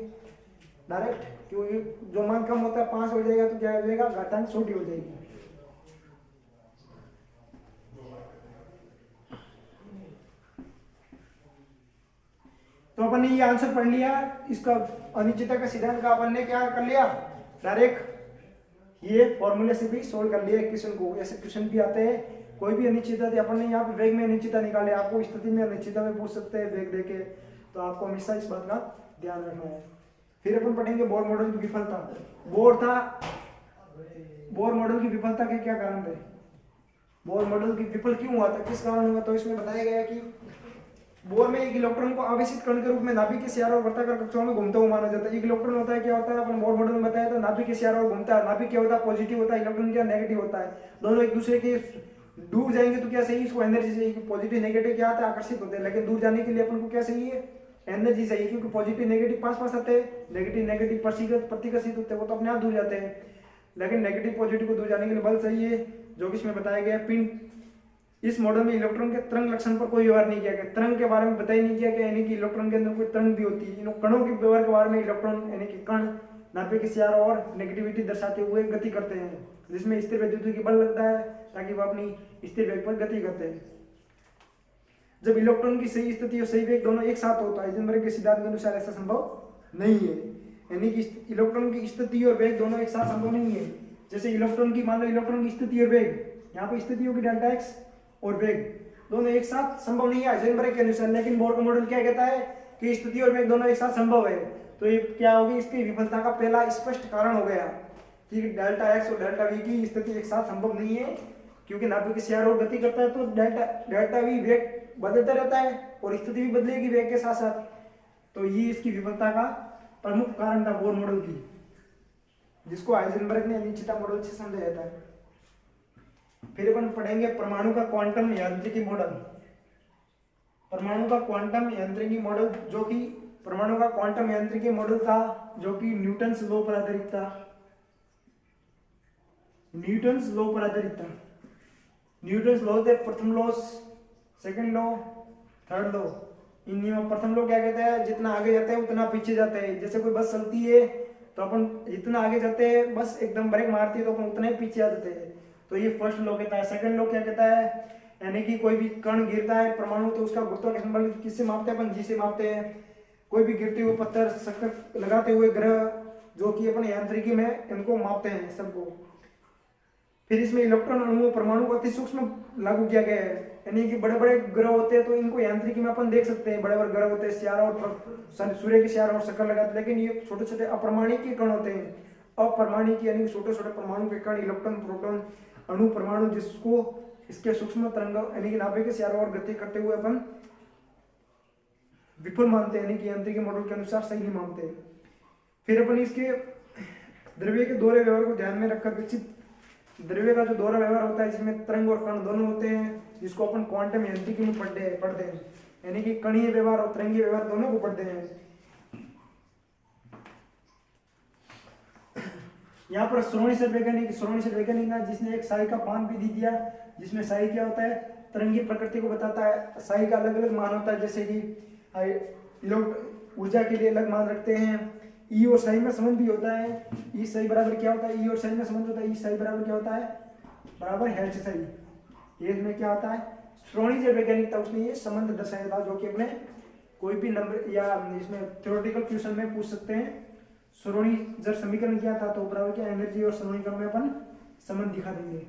डायरेक्ट, क्योंकि जो मान कम होता है 5 हो जाएगा, तो क्या हो जाएगा घातांक छोटी हो जाएगी। तो अपन ने ये आंसर पढ़ लिया, इसका अनिश्चितता का सिद्धांत का अपन ने क्या कर लिया, डायरेक्ट ये फॉर्मूले से भी सोल्व कर लिया क्वेश्चन को। ऐसे क्वेश्चन भी आते हैं, कोई भी अनिश्चितता थी अपन ने यहाँ पे वेग में अनिश्चितता निकाले, आपको स्थिति में अनिश्चितता में पूछ सकते हैं वेग देके, तो आपको हमेशा इस बात का ध्यान रखना है। फिर अपन पढ़ेंगे बोर मॉडल की विफलता। बोर मॉडल की विफलता के क्या कारण थे, बोर मॉडल की विफल क्यों हुआ था, किस कारण हुआ, तो इसमें बताया गया कि बोर में एक इलेक्ट्रॉन को आवेशित कण के रूप में नाभिक के सियार और वर्ताकार कक्षाओं में घूमता हुआ माना जाता है। एक इलेक्ट्रॉन होता है, क्या होता है, अपन बोर मॉडल में बताया था, नाभिक के सियार और घूमता है। नाभिक क्या होता है, पॉजिटिव होता है, इलेक्ट्रॉन क्या नेगेटिव होता है। दोनों एक दूसरे के दूर जाएंगे तो क्या चाहिए, इसको एनर्जी चाहिए। पॉजिटिव नेगेटिव क्या आता है, आकर्षित होते हैं, लेकिन दूर जाने के लिए अपन को क्या चाहिए, एनर्जी चाहिए, क्योंकि पॉजिटिव नेगेटिव पास पास आते हैं, नेगेटिव नेगेटिव प्रतिकर्षित होते हैं, वो तो अपने आप दूर जाते हैं। लेकिन नेगेटिव पॉजिटिव को दूर जाने के लिए बल चाहिए, जो कि इसमें बताया गया पिंड। इस मॉडल में इलेक्ट्रॉन के तरंग लक्षण पर कोई व्यवहार नहीं किया गया, तरंग के बारे में बताया नहीं किया गया, यानी कि इलेक्ट्रॉन के अंदर कोई तरंग भी होती है। इन कणों के व्यवहार के बारे में इलेक्ट्रॉन यानी कि कण नाभिक के सियार और नेगेटिविटी दर्शाते हुए गति करते हैं, जिसमें स्थिर वैद्युत की बल लगता है ताकि वह अपनी स्थिर वेग पर गति करते हैं। जब इलेक्ट्रॉन की सही स्थिति और सही वेग दोनों एक साथ होता है, हाइजेनबर्ग के सिद्धांत के अनुसार ऐसा संभव नहीं है, यानी कि इलेक्ट्रॉन की स्थिति और वेग दोनों एक साथ संभव नहीं है। जैसे इलेक्ट्रॉन की, मान लो इलेक्ट्रॉन की स्थिति और वेग, यहाँ पर स्थिति होगी डेल्टा एक्स और वेग दोनों एक साथ संभव नहीं है हाइजेनबर्ग के अनुसार। लेकिन बोर का मॉडल क्या कहता है कि स्थिति और वेग दोनों एक साथ संभव है। तो ये क्या होगी, इसकी विफलता का पहला स्पष्ट कारण हो गया कि डेल्टा एक्स और डेल्टा वी की स्थिति एक साथ संभव नहीं है, क्योंकि नाभिक के सियार और गति करता है तो डेल्टा वी वेग बदलता रहता है और स्थिति भी बदलेगी वेग के साथ साथ। तो ये इसकी विफलता का प्रमुख कारण था बोर मॉडल की, जिसको हाइजेनबर्ग ने अनिश्चितता मॉडल से समझाया था। फिर अपन पढ़ेंगे परमाणु का क्वांटम यांत्रिकी मॉडल। परमाणु का क्वांटम यांत्रिकी मॉडल, जो कि परमाणु का क्वांटम यांत्रिकी मॉडल था, जो कि न्यूटन्स लॉ पर आधारित था। न्यूटन्स लॉ पर आधारित था। न्यूटन्स लॉ थे प्रथम law, second law, third law. इन नियम, प्रथम लॉ क्या कहता है, जितना आगे जाते हैं उतना पीछे जाते हैं। जैसे कोई बस चलती है तो अपन जितना आगे जाते हैं, बस एकदम ब्रेक मारती है तो अपन उतना ही पीछे आ जाते हैं, तो ये फर्स्ट लॉ कहता है। सेकंड लॉ क्या कहता है, यानी कि कोई भी कण गिरता है परमाणु, तो उसका गुरुत्वाकर्षण बल किससे मापते हैं, अपन जी से मापते हैं। कोई भी गिरते हुए पत्थर, चक्कर लगाते हुए ग्रह, जो कि अपन यांत्रिकी में इनको मापते हैं सबको। फिर इसमें इलेक्ट्रॉन अणुओं परमाणु को अति सूक्ष्म लागू किया गया है, यानी कि बड़े बड़े ग्रह होते हैं तो इनको यांत्रिकी में अपन देख सकते हैं, बड़े बड़े ग्रह होते हैं, सियारा और सूर्य के सियारा और चक्कर लगाते, लेकिन ये छोटे छोटे अपरमाणिक कण होते हैं। अपरमाणिक यानी छोटे छोटे परमाणु के कण, इलेक्ट्रॉन, प्रोटॉन, अणु, परमाणु, जिसको इसके सूक्ष्म तरंग यानी कि नाभिक के सियारों और गति करते हुए अपन विफल मानते हैं, यानी कि यांत्रिकी मॉडल के अनुसार सही नहीं मानते। फिर अपन इसके द्रव्य के दोहरे व्यवहार को ध्यान में रखकर विकसित द्रव्य का जो दोहरा व्यवहार होता है, जिसमें तरंग और कण दोनों होते हैं, जिसको अपन क्वांटम यांत्रिकी में पढ़ते हैं, यानी कि कणीय व्यवहार और तरंगीय व्यवहार दोनों को पढ़ते हैं। यहाँ पर श्रोणिसर वैज्ञानिक ना, जिसने एक साई का मान भी दी दिया, जिसमें साई क्या होता है, तरंगी प्रकृति को बताता है। साई का अलग अलग मान होता है, जैसे कि लोग ऊर्जा के लिए अलग मान रखते हैं। ई और साई में संबंध भी होता है। ई साई बराबर क्या होता है, ई और साई में संबंध होता है। ई साई बराबर क्या होता है, बराबर एच साई। ये में क्या होता है, श्रोणिसर वैज्ञानिक था, उसने ये संबंध दर्शाया था, जो कि अपने कोई भी नंबर या इसमें थ्योरेटिकल क्वेश्चन में पूछ सकते हैं। श्रोणिसर समीकरण क्या था, तो बराबर क्या, एनर्जी और समीकरण में अपन संबंध दिखा देंगे।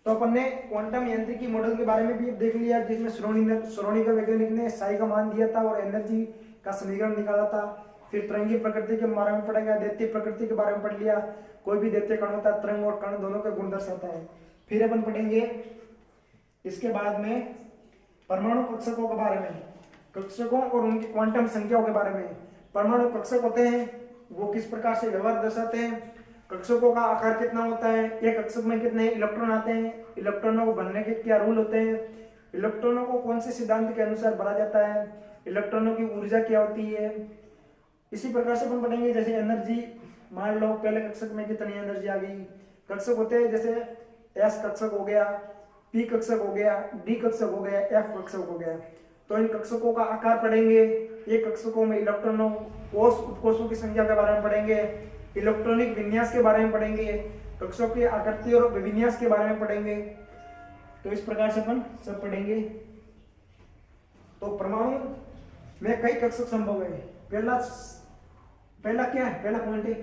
तो अपन ने क्वांटम यांत्रिकी मॉडल के बारे में भी देख लिया, जिसमें श्रोडिंगर वैज्ञानिक ने साई का मान दिया था और एनर्जी का समीकरण निकाला था। फिर तरंगी प्रकृति के बारे में पढ़ा गया, दैत्य प्रकृति के बारे में पढ़ लिया। कोई भी दैत्य कण होता है, तरंग और कण दोनों का गुण दर्शाता है। फिर अपन पढ़ेंगे इसके बाद में परमाणु कक्षकों के बारे में, कक्षकों और उनकी क्वांटम संख्याओं के बारे में। परमाणु कक्षक होते हैं, वो किस प्रकार से व्यवहार दर्शाते हैं, कक्षकों का आकार कितना होता है, एक कक्षक में कितने इलेक्ट्रॉन आते हैं, इलेक्ट्रॉनों को बनने के क्या रूल होते हैं, इलेक्ट्रॉनों को कौन से सिद्धांत के अनुसार भरा जाता है, इलेक्ट्रॉनों की ऊर्जा क्या होती है। इसी प्रकार से अपन पढ़ेंगे, जैसे एनर्जी, मान लो पहले कक्षक में कितनी एनर्जी आ गई। कक्षक होते हैं जैसे एस कक्षक हो गया, पी कक्षक हो गया, डी कक्षक हो गया, एफ कक्षक हो गया। तो इन कक्षकों का आकार पढ़ेंगे। ये कक्षकों में इलेक्ट्रॉनों, कोष, उपकोषों की संख्या के बारे में पढ़ेंगे, इलेक्ट्रॉनिक विन्यास के बारे में पढ़ेंगे, कक्षों की आकृति और विन्यास के बारे में पढ़ेंगे। तो इस प्रकार से अपन सब पढ़ेंगे। तो परमाणु में कई कक्षक संभव है। पहला क्या है, पहला पॉइंट है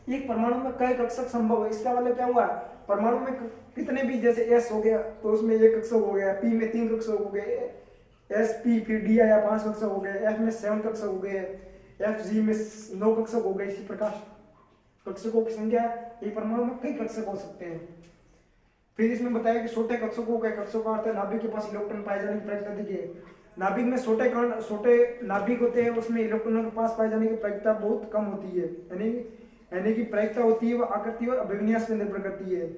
एक परमाणु में कई कक्षक संभव है। इसका मतलब क्या हुआ, परमाणु में कितने भी, जैसे एस हो गया तो उसमें एक कक्षक हो गया, पी में 3 कक्षक हो गए, एस पी फिर डी आया 5 कक्षक हो गए, एफ में 7 कक्षक हो गए, एफ जी में 9 कक्षक हो गए। इसी प्रकार कक्षकों की संख्या एक परमाणु में कई कक्षक हो सकते हैं। फिर इसमें बताया कि छोटे कक्षकों का कक्षकों का अर्थ है नाभिक के पास इलेक्ट्रॉन पाए जाने की प्रायिकता देखिए। नाभिक में छोटे नाभिक होते हैं, उसमें इलेक्ट्रॉनों के पास पाए जाने की प्रायिकता बहुत कम होती है, यानी कि प्रायिकता होती है वो आकृति और अभिविन्यास पर निर्भर करती है।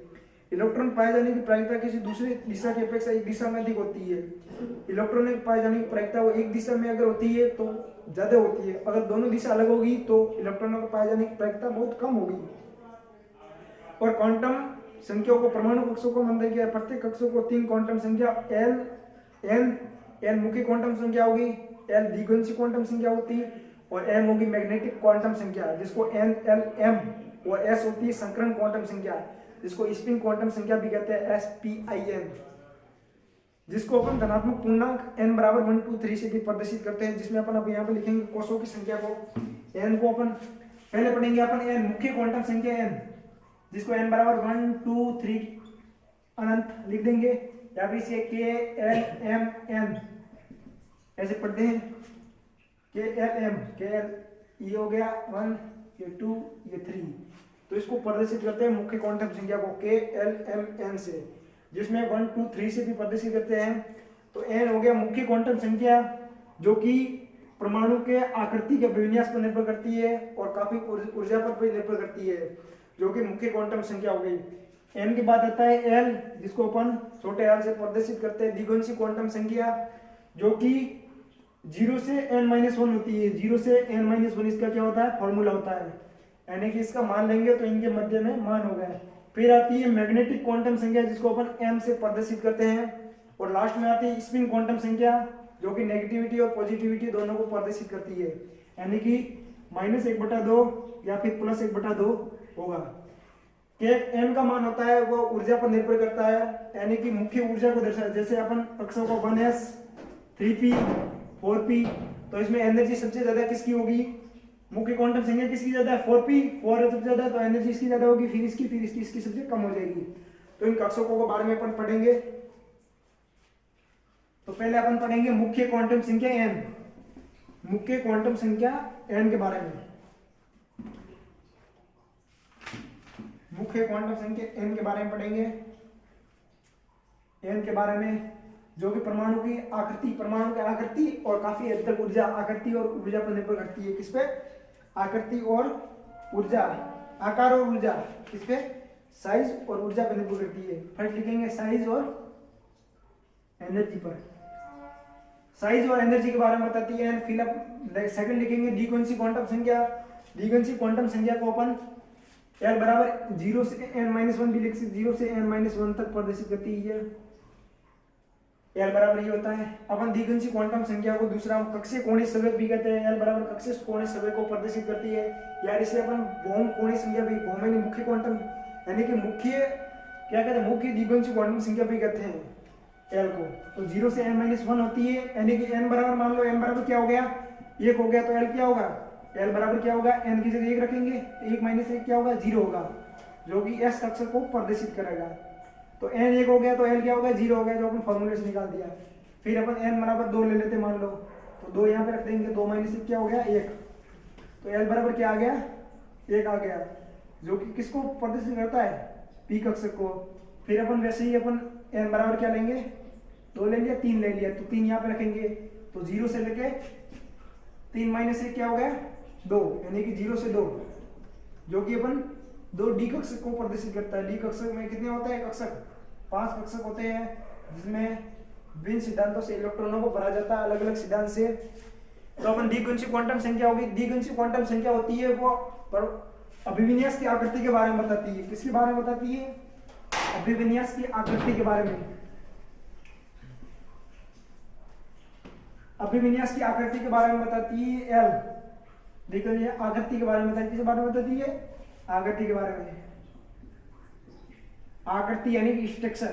इलेक्ट्रॉन पाए जाने की प्रायिकता किसी दूसरी दिशा की अपेक्षा एक दिशा में अधिक होती है। इलेक्ट्रॉन पाए जाने की प्रायिकता वो एक दिशा में अगर होती है तो ज्यादा होती है, अगर दोनों दिशा अलग होगी तो इलेक्ट्रॉनों को पाए जाने की प्रायिकता बहुत कम होगी। और क्वांटम संख्याओं को परमाणु कक्षों को माना गया। प्रत्येक कक्षों को 3 क्वांटम संख्या एल मुख्य क्वांटम संख्या होगी, एल द्विगुणित क्वांटम संख्या होती है, और एम होगी मैग्नेटिक क्वांटम संख्या जिसको एन एल एम, और एस होती है संकरण क्वांटम संख्या जिसको स्पिन क्वांटम संख्या भी कहते हैं, SPIN, जिसको अपन धनात्मक पूर्णांक n बराबर 1 2 3 से भी प्रदर्शित करते हैं। जिसमें अपन अब यहाँ पे लिखेंगे कोषों की संख्या को, n को अपन पहले पढ़ेंगे अपन n मुख्य क्वांटम संख्या n, जिसको n बराबर 1 2 3 अनंत लिख देंगे, या फिर इसे K L M N ऐसे पढ़ते हैं, KL ये हो गया 1, ये 2, ये 3, तो इसको प्रदर्शित करते हैं मुख्य क्वांटम संख्या को KLMN से, जिसमें 1 2 3 से भी प्रदर्शित करते हैं। तो n हो गया मुख्य क्वांटम संख्या जो कि परमाणु के आकृति के अभिविन्यास पर निर्भर करती है और काफी ऊर्जा पर निर्भर करती है, जो कि मुख्य क्वांटम संख्या हो गई। n के बाद आता है l, जिसको अपन छोटे l से प्रदर्शित करते हैं द्विगुणित क्वांटम संख्या, जो कि 0 से n-1 होती है। 0 से n-1 इसका क्या होता है, फॉर्मूला होता है, यानी कि इसका मान लेंगे तो इनके मध्य में मान हो गए। फिर आती है मैग्नेटिक क्वांटम संख्या जिसको अपन m से प्रदर्शित करते हैं, और लास्ट में आती है स्पिन क्वांटम संख्या जो कि नेगेटिविटी और पॉजिटिविटी दोनों को प्रदर्शित करती है, यानी कि -1/2 या फिर +1/2 होगा। n का मान होता है वो ऊर्जा पर निर्भर करता है, यानी कि मुख्य ऊर्जा को दर्शाता है। जैसे अपन कक्षों को 1s 3p 4p, तो इसमें एनर्जी सबसे ज्यादा किसकी होगी, मुख्य क्वांटम संख्या किसकी ज्यादा है, 4p, 4 है सबसे ज्यादा, तो एनर्जी इसकी ज्यादा होगी, फिर इसकी सबसे कम हो जाएगी। तो इन कक्षकों के बारे में अपन पढ़ेंगे। तो पहले अपन पढ़ेंगे मुख्य क्वांटम संख्या n, मुख्य क्वांटम संख्या n के बारे में। मुख्य क्वांटम संख्या n के बारे में पढ़ेंगे। n के बारे में जो कि परमाणु की आकृति और काफी हद तक ऊर्जा, आकृति और ऊर्जा पर निर्भर करती है। किस पे, आकृति और ऊर्जा, आकार और ऊर्जा, किस पे, साइज और ऊर्जा पर निर्भर करती है। फर्स्ट लिखेंगे साइज और एनर्जी पर, साइज और एनर्जी के बारे में बताती है। फिर अब सेकंड लिखेंगे द्विगुणित क्वांटम संख्या। द्विगुणित क्वांटम संख्या को अपन l बराबर 0 से n-1 भी लिख सकते, 0 से n-1 तक प्रदर्शित करती है। l बराबर ये होता है। अपन द्विगुणित क्वांटम संख्या को दूसरा कक्षीय कोणीय संवेग भी कहते हैं। l बराबर कक्षीय कोणीय संवेग को प्रदर्शित करती है, यार इसे अपन भौम कोणीय संख्या भी, भौम यानी मुख्य क्वांटम, यानी कि मुख्य क्या कहते हैं, मुख्य द्विगुणित क्वांटम संख्या भी कहते हैं l को। तो 0 से n-1 होती है, यानी कि n बराबर मान लो n बराबर क्या हो गया, 1 हो गया, तो l क्या होगा, l बराबर क्या होगा, n की जगह 1 रखेंगे, 1 - 1 क्या होगा, 0 होगा, जो कि s कक्षक को प्रदर्शित करेगा। तो n 1 हो गया तो l क्या होगा, 0 हो गया, जो अपन फॉर्मूले से निकाल दिया। फिर अपन n बराबर 2 ले लेते मान लो, तो 2 यहाँ पे रख देंगे, 2 - 1 क्या हो गया, 1, तो l बराबर क्या आ गया, 1 आ गया, जो कि किसको प्रदर्शित करता है, p कक्षक को। फिर अपन वैसे ही अपन n बराबर क्या लेंगे, 2 ले लिया, 3 ले लिया, तो 3 यहाँ पे रखेंगे, तो 0 से लेके 3 - 1 क्या हो गया, 2, यानी कि 0 से 2, जो कि अपन 2 डी कक्षक को प्रदर्शित करता है। डी कक्षक में कितने होते हैं कक्षक, 5 कक्षक होते हैं, जिसमें विभिन्न सिद्धांतों से इलेक्ट्रॉनों को भरा जाता है, अलग अलग सिद्धांत से। तो अपन द्विगुणित क्वांटम संख्या होगी। द्विगुणित क्वांटम संख्या होती है वो अभिविन्यास की आकृति के बारे में बताती है। किसके बारे में बताती है, अभिविन्यास की आकृति के बारे में। अभिविन्यास की आकृति के बारे में बताती है l। देखो ये आकृति के बारे में बताती है, किसके बारे में बताती है, आकृति के बारे में। आकृति यानी कि स्ट्रक्चर,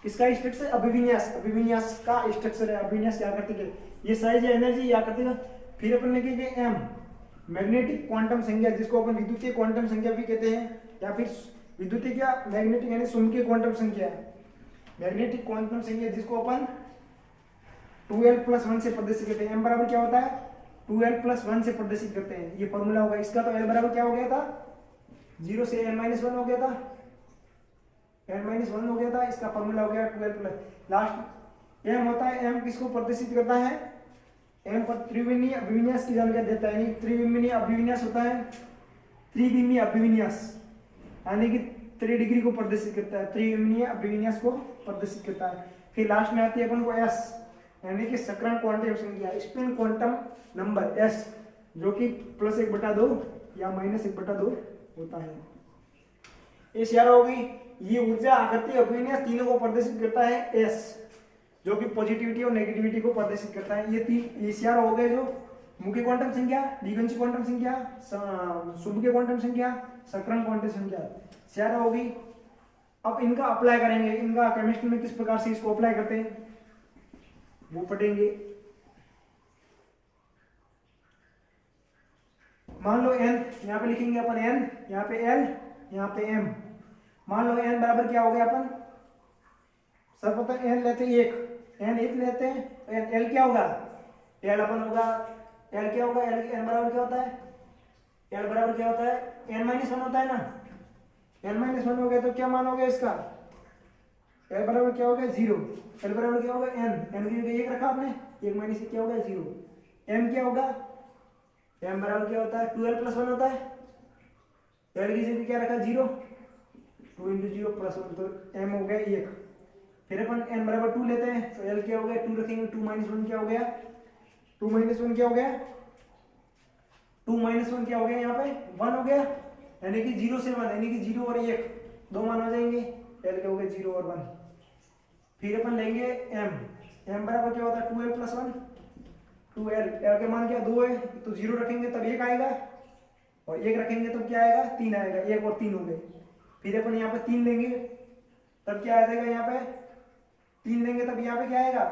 किसका स्ट्रक्चर, अभिविन्यास, अभिविन्यास का स्ट्रक्चर है, अभिविन्यास की आकृति के। ये साइज है, एनर्जी, आकृति का। फिर अपन लिखेंगे m, मैग्नेटिक क्वांटम संख्या जिसको अपन विद्युतीय क्वांटम संख्या भी कहते हैं, या फिर विद्युतीय क्या मैग्नेटिक यानी चुंबकीय क्वांटम संख्या, मैग्नेटिक क्वांटम संख्या जिसको अपन 2l+1 से प्रदर्शित करते हैं। m बराबर क्या होता है 2l+1 से प्रदर्शित करते हैं, ये फॉर्मूला होगा इसका। तो l बराबर क्या हो गया था 0 से n-1 हो गया था, n-1 हो गया था, इसका फॉर्मूला हो गया 2l+। लास्ट m होता है, m किसको प्रदर्शित करता है, m पर त्रिविमीय अभिविन्यास की जानकारी देता है, यानी त्रिविमीय अभिविन्यास होता है, त्रिविमीय अभिविन्यास यानी कि 3 डिग्री को प्रदर्शित करता है, त्रिविमीय अभिविन्यास को प्रदर्शित करता है। फिर लास्ट में आती है अपन को s यानी कि सकरण क्वांटम संख्या, स्पिन क्वांटम नंबर s, जो कि +1/2 या -1/2 होता है। इस यार होगी ये ऊर्जा आकृति अभिविन्यास तीनों को प्रदर्शित करता है s, जो कि पॉजिटिविटी और नेगेटिविटी को प्रदर्शित करता है। ये तीन इस यार हो गए जो मुख्य क्वांटम संख्या, दिगंश क्वांटम संख्या, चुंबकीय क्वांटम संख्या, सकरण क्वांटम संख्या चार होगी। अब इनका अप्लाई करेंगे, इनका केमिस्ट्री में किस प्रकार से इसको अप्लाई करते हैं वो पढ़ेंगे। मान लो n, यहाँ पे लिखेंगे अपन n, यहाँ पे l, यहाँ पे m। मान लो n बराबर क्या हो गया अपन सर्वप्रथम n लेते हैं 1, n 1 लेते हैं, तो l क्या होगा l अपन होगा l क्या होगा l n बराबर क्या होता है l बराबर क्या होता है n-1 होता है ना, n-1 हो गया तो क्या मान हो गया इसका l बराबर क्या हो गया 0, l बराबर क्या होगा n की जगह 1 रखा आपने, 1 - 1 क्या होगा 0। m क्या होगा m बराबर क्या होता है 2l+1 होता है, l की जगह क्या रखा 0, 2 × 0 + 1 तो m हो गया 1। फिर अपन n बराबर 2 लेते हैं तो l क्या हो गया 2 रखेंगे, 2 - 1 क्या हो गया 2 - 1 क्या हो गया 2 - 1 क्या हो गया यहाँ पे 1 हो गया, यानी कि 0 से 1 यानी कि 0 और 1 दो मान हो जाएंगे, l के हो गए 0 और 1। फिर अपन लेंगे m बराबर क्या होता है 2l+1, 2l, l के मान क्या 2 है तो 0 रखेंगे तब 1 आएगा, और 1 रखेंगे तब क्या आएगा 3 आएगा, 1 और 3 हो गए। फिर अपन यहाँ पे 3 लेंगे तब क्या आ जाएगा, यहाँ पे 3 लेंगे तब यहाँ पे क्या आएगा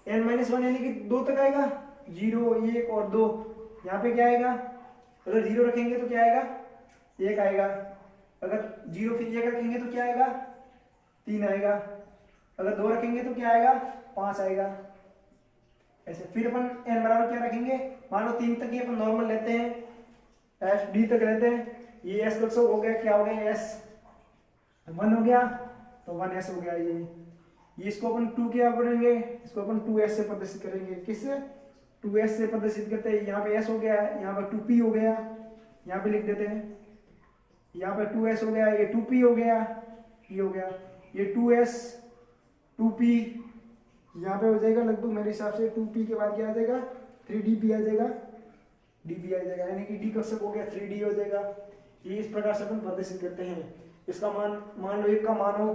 n-1 यानी कि 2 तक आएगा, 0 1 और 2, यहाँ पे क्या आएगा अगर 0 रखेंगे तो क्या आएगा 1 आएगा, अगर 0 फिर 1 रखेंगे तो क्या आएगा 3 आएगा, अगर 2 रखेंगे तो क्या आएगा 5 आएगा ऐसे। फिर अपन n बराबर क्या रखेंगे, मान लो 3 तक ही अपन नॉर्मल लेते हैं, s d तक लेते हैं, ये s कक्ष हो गया क्या हो गया s 1 हो गया तो 1s हो गया ये इसको अपन 2 क्या करेंगे, इसको अपन 2s से प्रदर्शित करेंगे, किससे 2s से प्रदर्शित करते हैं। यहाँ पे s हो गया, यहाँ पे 2p हो गया, यहाँ पे लिख देते हैं, यहाँ पे 2s हो गया, ये 2p हो गया, ये हो गया, ये 2s 2p, यहाँ पे हो जाएगा लगभग मेरे हिसाब से 2p के बाद क्या आ जाएगा 3dp आ जाएगा, dp आ जाएगा, यानी कि d कक्षक हो गया 3d हो जाएगा। ये इस प्रकार से अपन प्रदर्शित करते हैं। इसका मान लो 1 का मान हो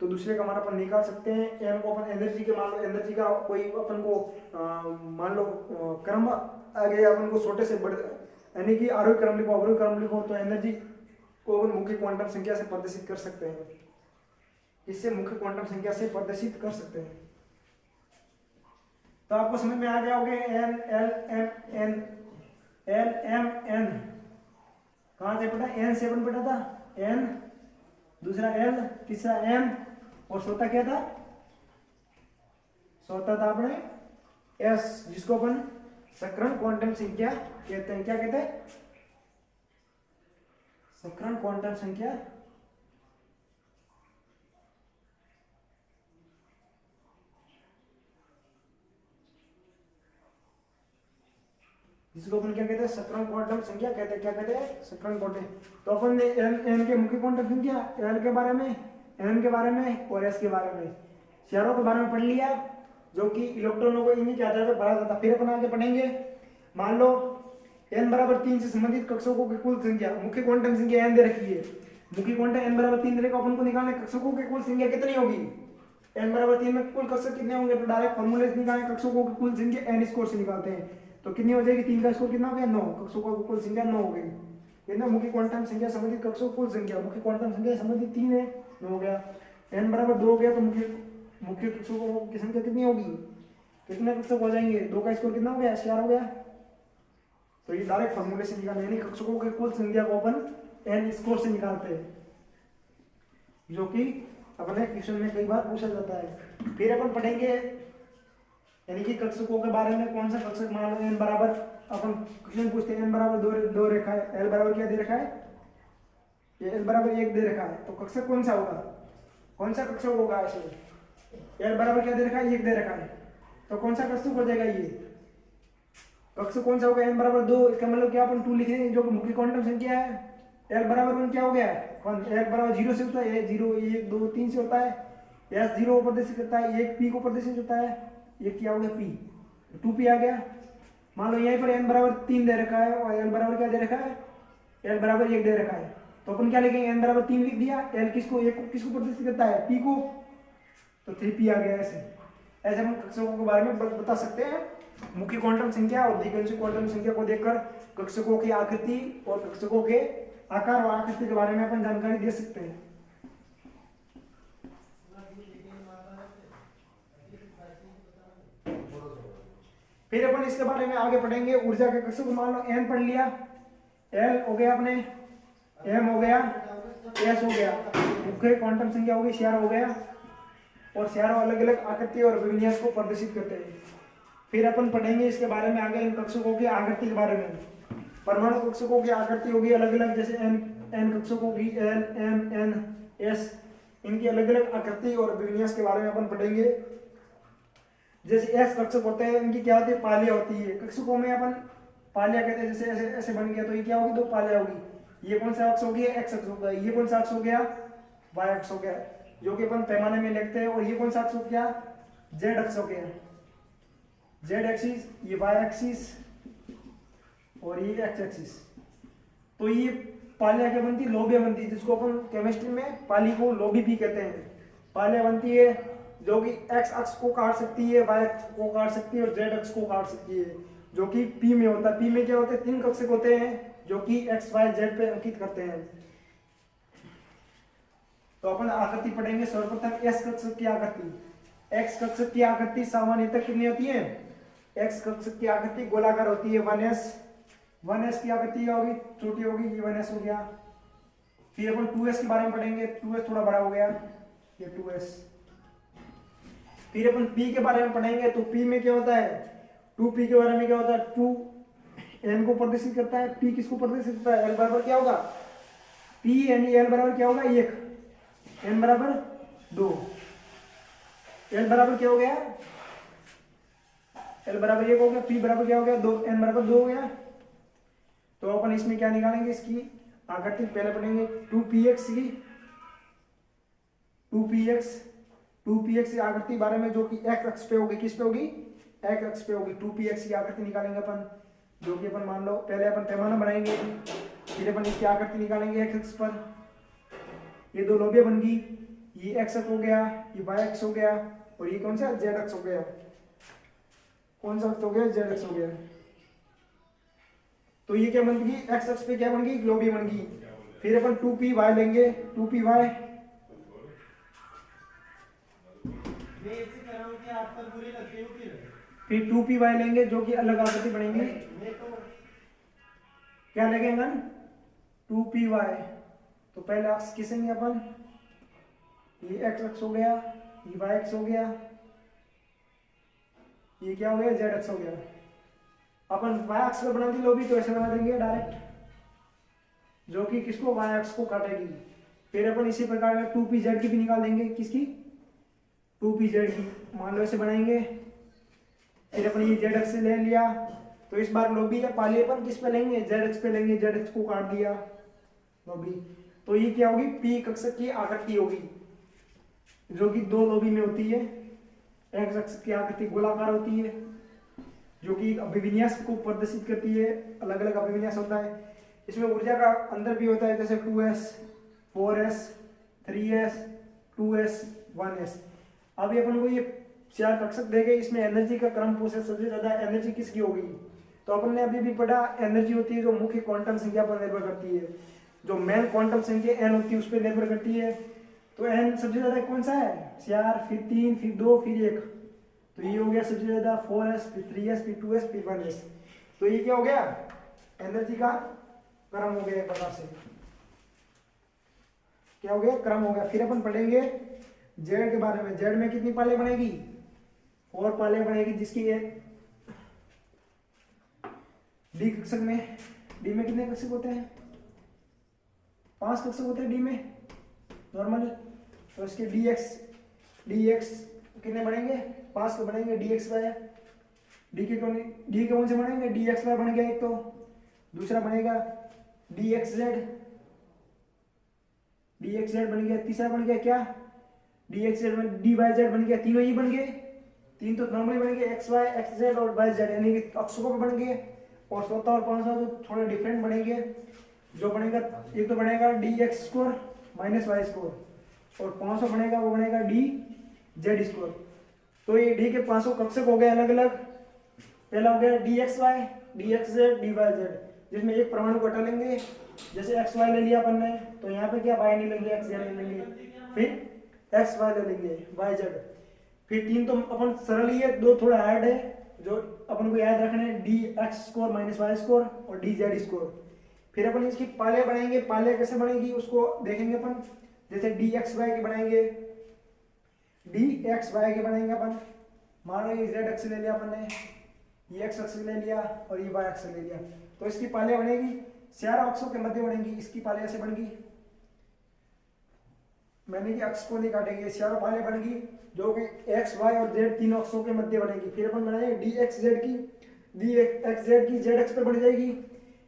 तो दूसरे का मान अपन निकाल सकते हैं। m को अपन एनर्जी के मान लो, एनर्जी का कोई अपन को मान लो क्रम आ गया, अपन को छोटे से बड़े यानी कि आरोही क्रम लिखो अवरोही क्रम लिखो, तो एनर्जी को अपन मुख्य क्वांटम संख्या से प्रदर्शित कर सकते हैं, इससे मुख्य क्वांटम संख्या से प्रदर्शित कर सकते हैं। तो आपको समझ में आ गया होगा n l m n l m n कहां से पढ़ा n से अपन पढ़ा था n, दूसरा l, तीसरा m और चौथा क्या था चौथा था अपने s, जिसको अपन सकरण क्वांटम संख्या कहते हैं। क्या कहते हैं सकरण क्वांटम संख्या, जिसको अपन क्या कहते हैं सकरण क्वांटम संख्या कहते हैं। क्या कहते हैं सकरण क्वांटम। तो अपन ने n के मुख्य क्वांटम संख्या, l के बारे में, m के बारे में और s के बारे में, चारों के बारे में पढ़ लिया, जो कि इलेक्ट्रॉनों को इन्हीं के आधार पर पढ़ा जाता। फिर अपन आगे पढ़ेंगे, मान लो n बराबर 3 से संबंधित कक्षकों की कुल संख्या, मुख्य क्वांटम संख्या n दे रखी है, मुख्य क्वांटम n बराबर 3 को अपन को निकालने कक्षकों की कुल संख्या कितनी होगी, n बराबर 3 में कुल कक्षक कितने होंगे, तो डायरेक्ट फॉर्मूले से निकालने कक्षकों की कुल संख्या n स्क्वायर से निकालते हैं, तो कितनी हो जाएगी 3 का स्क्वायर कितना हो गया 9, कक्षकों की कुल संख्या 9 हो गई। कितना मुख्य क्वांटम संख्या संबंधित कक्षकों की कुल संख्या, मुख्य क्वांटम संख्या संबंधित 3 है 9 हो गया, n बराबर 2 हो गया तो मुख्य कक्षकों की संख्या कितनी होगी, कितने कक्षक हो जाएंगे, 2 का स्क्वायर कितना हो गया 4 हो गया, तो ये डायरेक्ट फॉर्मूले से निकालना, यानी कक्षकों की कुल संख्या को अपन n स्क्वायर से निकालते हैं, जो कि अपने क्वेश्चन में कई बार पूछा जाता है। फिर अपन पढ़ेंगे यानी कि कक्षकों के बारे में, कौन सा कक्षक मान लो n बराबर, अपन क्वेश्चन पूछते हैं n बराबर दो रेखा है, l बराबर क्या दे रखा है, ये l बराबर 1 दे रखा है, तो कक्षक कौन सा होगा, कौन सा कक्षक होगा ऐसे, l बराबर क्या दे रखा है, 1 दे रखा है, तो कौन सा कक्षक हो जाएगा ये, कक्षक कौन सा होगा, n बराबर 2, इसका मतलब क्या अपन 2 लिख देंगे, जो मुख्य क्वांटम संख्या है। l बराबर 1 क्या हो गया, l बराबर 0 से होता है, 0 1 2 3 से होता है, s 0 को प्रदर्शित करता है, 1 p को प्रदर्शित करता है, ये क्या हो गया p, 2p आ गया। मान लो यहीं पर n बराबर 3 दे रखा है और l बराबर क्या दे रखा है, l बराबर 1 दे रखा है, तो अपन क्या लिखेंगे, n बराबर 3 लिख दिया, l किसको, 1 को किसको प्रदर्शित करता है, p को, तो 3p आ गया। ऐसे हम कक्षकों के बारे में बता सकते हैं, मुख्य क्वांटम संख्या और दिग्गज क्वांटम संख्या को देखकर कक्षकों की आकृति और कक्षकों के आकार और आकृति के बारे में अपन जानकारी दे सकते हैं। फिर अपन इसके बारे में आगे पढ़ेंगे, ऊर्जा के कक्षक मान लो n पढ़ लिया, l हो गया अपने, m हो गया, s हो गया, मुख्य क्वांटम संख्या हो गई, CR हो गया, और CR अलग अलग आकृति और विन्यास को प्रदर्शित करते हैं। फिर अपन पढ़ेंगे इसके बारे में आगे इन कक्षकों की आकृति के बारे में, परमाणु कक्षकों की आकृति होगी अलग अलग, जैसे n कक्षकों की l m n s, इनकी अलग अलग आकृति और विन्यास के बारे में अपन पढ़ेंगे। जैसे s कक्षक होते हैं, इनकी क्या होती है, पालिया होती है, कक्षकों में अपन पालिया कहते हैं, जैसे ऐसे ऐसे बन गया तो ये क्या होगी, 2 पालिया होगी, ये कौन सा अक्ष हो गया, x अक्ष हो गया, ये कौन सा अक्ष हो गया, y अक्ष हो गया, जो कि अपन पैमाने में लिखते हैं, और ये कौन सा अक्ष हो गया, z अक्ष हो गया, z एक्सिस, ये y एक्सिस और ये x एक्सिस। तो ये पालिया क्या बनती है, लोबिया बनती है, जिसको अपन केमिस्ट्री में पाली को लोबी भी कहते हैं। पालिया बनती है जो कि x अक्ष को काट सकती है, y अक्ष को काट सकती है और z अक्ष को काट सकती है, जो कि p में होता है। p में क्या होते हैं, 3 कक्षक होते हैं जो कि x y z पे अंकित करते हैं। तो अपन आकृति पढ़ेंगे, सर्वप्रथम s कक्षक की आकृति। x कक्षक की आकृति सामान्यतः कितनी होती है, x कक्षक की आकृति गोलाकार होती है, 1s की आकृति क्या होगी, छोटी होगी, ये 1s हो गया। फिर अपन 2s के बारे में पढ़ेंगे, 2s थोड़ा बड़ा हो गया, ये 2s। फिर अपन p के बारे में पढ़ेंगे, तो p में क्या होता है, 2p के बारे में क्या होता है, 2 n को प्रदर्शित करता है, p किसको प्रदर्शित करता है, l बराबर क्या होगा, p यानी l बराबर क्या होगा, 1, n बराबर 2, l बराबर क्या हो गया, l बराबर 1 हो गया, p बराबर क्या हो गया, 2, n बराबर 2 हो गया। तो अपन इसमें क्या निकालेंगे, इसकी आकृति पहले पढ़ेंगे, 2px की 2px की आकृति बारे में, जो कि x अक्ष पे होगी, किस पे होगी, x अक्ष पे होगी। 2px की आकृति निकालेंगे अपन, जो कि अपन मान लो पहले अपन पैमाना बनाएंगे, फिर अपन इसकी आकृति निकालेंगे x अक्ष पर। ये 2 लोबिया बन गई, ये x अक्ष हो गया, ये y अक्ष हो गया, और ये कौन सा, z अक्ष हो गया, कौन सा अक्ष हो गया, z अक्ष हो गया। तो ये क्या बन गई, x अक्ष पे क्या बन गई, लोबिया बन गई। फिर अपन 2py लेंगे, 2py, फिर 2py लेंगे, जो कि अलग आकृति बनेंगे। क्या लगेगा, 2py, तो पहले अक्ष किसेंगे अपन, ये x अक्ष हो गया, ये y अक्ष हो गया, ये क्या हो गया, z अक्ष हो गया। अपन y अक्ष पर बना दी लोबी, तो ऐसे बना देंगे डायरेक्ट, जो कि किसको, y अक्ष को काटेगी। फिर अपन इसी प्रकार 2pz की भी निकाल देंगे, किसकी, 2pz की, मान लो ऐसे बनाएंगे। फिर अपन ये z अक्ष ले लिया, तो इस बार लोबी या पाली अपन किस पे लेंगे, z अक्ष पे लेंगे, z अक्ष को काट दिया लोबी। तो ये क्या होगी, p कक्षक की आकृति होगी, जो कि 2 लोबी में होती है। x अक्ष की आकृति गोलाकार होती है, जो कि अभिविन्यास को प्रदर्शित करती है, अलग अलग अभिविन्यास होता है। इसमें ऊर्जा का अंतर भी होता है, जैसे 2s 4s 3s 2s 1s। अभी अपन को ये 4 कक्षक देखे, इसमें एनर्जी का क्रम पूछे, सबसे ज्यादा एनर्जी किसकी होगी, तो अपन ने अभी भी पढ़ा, एनर्जी होती है जो मुख्य क्वांटम संख्या पर निर्भर करती है, जो मेन क्वांटम संख्या n होती है उस पर निर्भर करती है। तो n सबसे ज्यादा कौन सा है, 4, फिर 3, फिर 2, फिर 1, तो ये हो गया सबसे ज्यादा 4s, फिर 3s, फिर 2s, फिर 1s। तो ये क्या हो गया, एनर्जी का क्रम हो गया एक प्रकार से, क्या हो गया, क्रम हो गया। फिर अपन पढ़ेंगे जेड के बारे में। जेड में कितनी पाले बनेगी, 4 पाले बनेगी, जिसकी ये डी कक्षक में, डी में कितने कक्षक होते हैं, 5 कक्षक होते हैं डी में नॉर्मल। तो इसके डी एक्स कितने बनेंगे, 5 को बनेंगे। डी एक्स वाई, डी के कौन से बनेंगे, डी एक्स वाई बन गया एक, तो दूसरा बनेगा D X Z, D X Z बन गया। तीसरा बन गया क्या, D X Z, D Y Z बन गया। तीनों ही बन गए, 3 तो नॉर्मली बन गए, एक्स वाई, एक्स जेड और वाई जेड, यानी कि अक्षों पे बन गए। और 14 और 15 तो थोड़े डिफरेंट बनेंगे। जो बनेगा, एक तो बनेगा D x square minus Y square, और 500 बनेगा वो बनेगा डी जेड स्कोर। तो ये डी के 500 कक्षक हो गए अलग अलग। पहला हो गया D X Y, D X Z, D Y Z, जिसमें एक परमाणु को हटा लेंगे। जैसे एक्स वाई ले लिया अपन ने, तो यहाँ पे क्या वाई नहीं लेंगे, एक्स जेड ले लेंगे। फिर एक्स वाई ले लेंगे, वाई जेड। फिर 3 तो अपन सरल ही है, 2 थोड़ा हार्ड है, जो अपन को याद रखना है, D x square minus Y square और डी जेड स्कोर। फिर अपन इसकी पाले बनाएंगे। पाले कैसे बनेगी उसको देखेंगे अपन। जैसे डी एक्स वाई के बनाएंगे, डी एक्स वाई के बनाएंगे अपन। मान लो ये जेड अक्ष ले लिया अपन ने, ये एक्स अक्ष ले लिया और ये वाई अक्ष ले लिया, तो इसकी पाले बनेगी चारों अक्षों के मध्य बनेगी। इसकी पाले ऐसे बनेगी, मैंने कि अक्ष को नहीं काटेंगे, चारों पाले बनेगी, जो कि एक्स वाई और जेड तीनों अक्षों के मध्य बनेगी। फिर अपन बनाएंगे डी एक्स जेड की, डी एक्स जेड की जेड अक्ष पे बन जाएगी।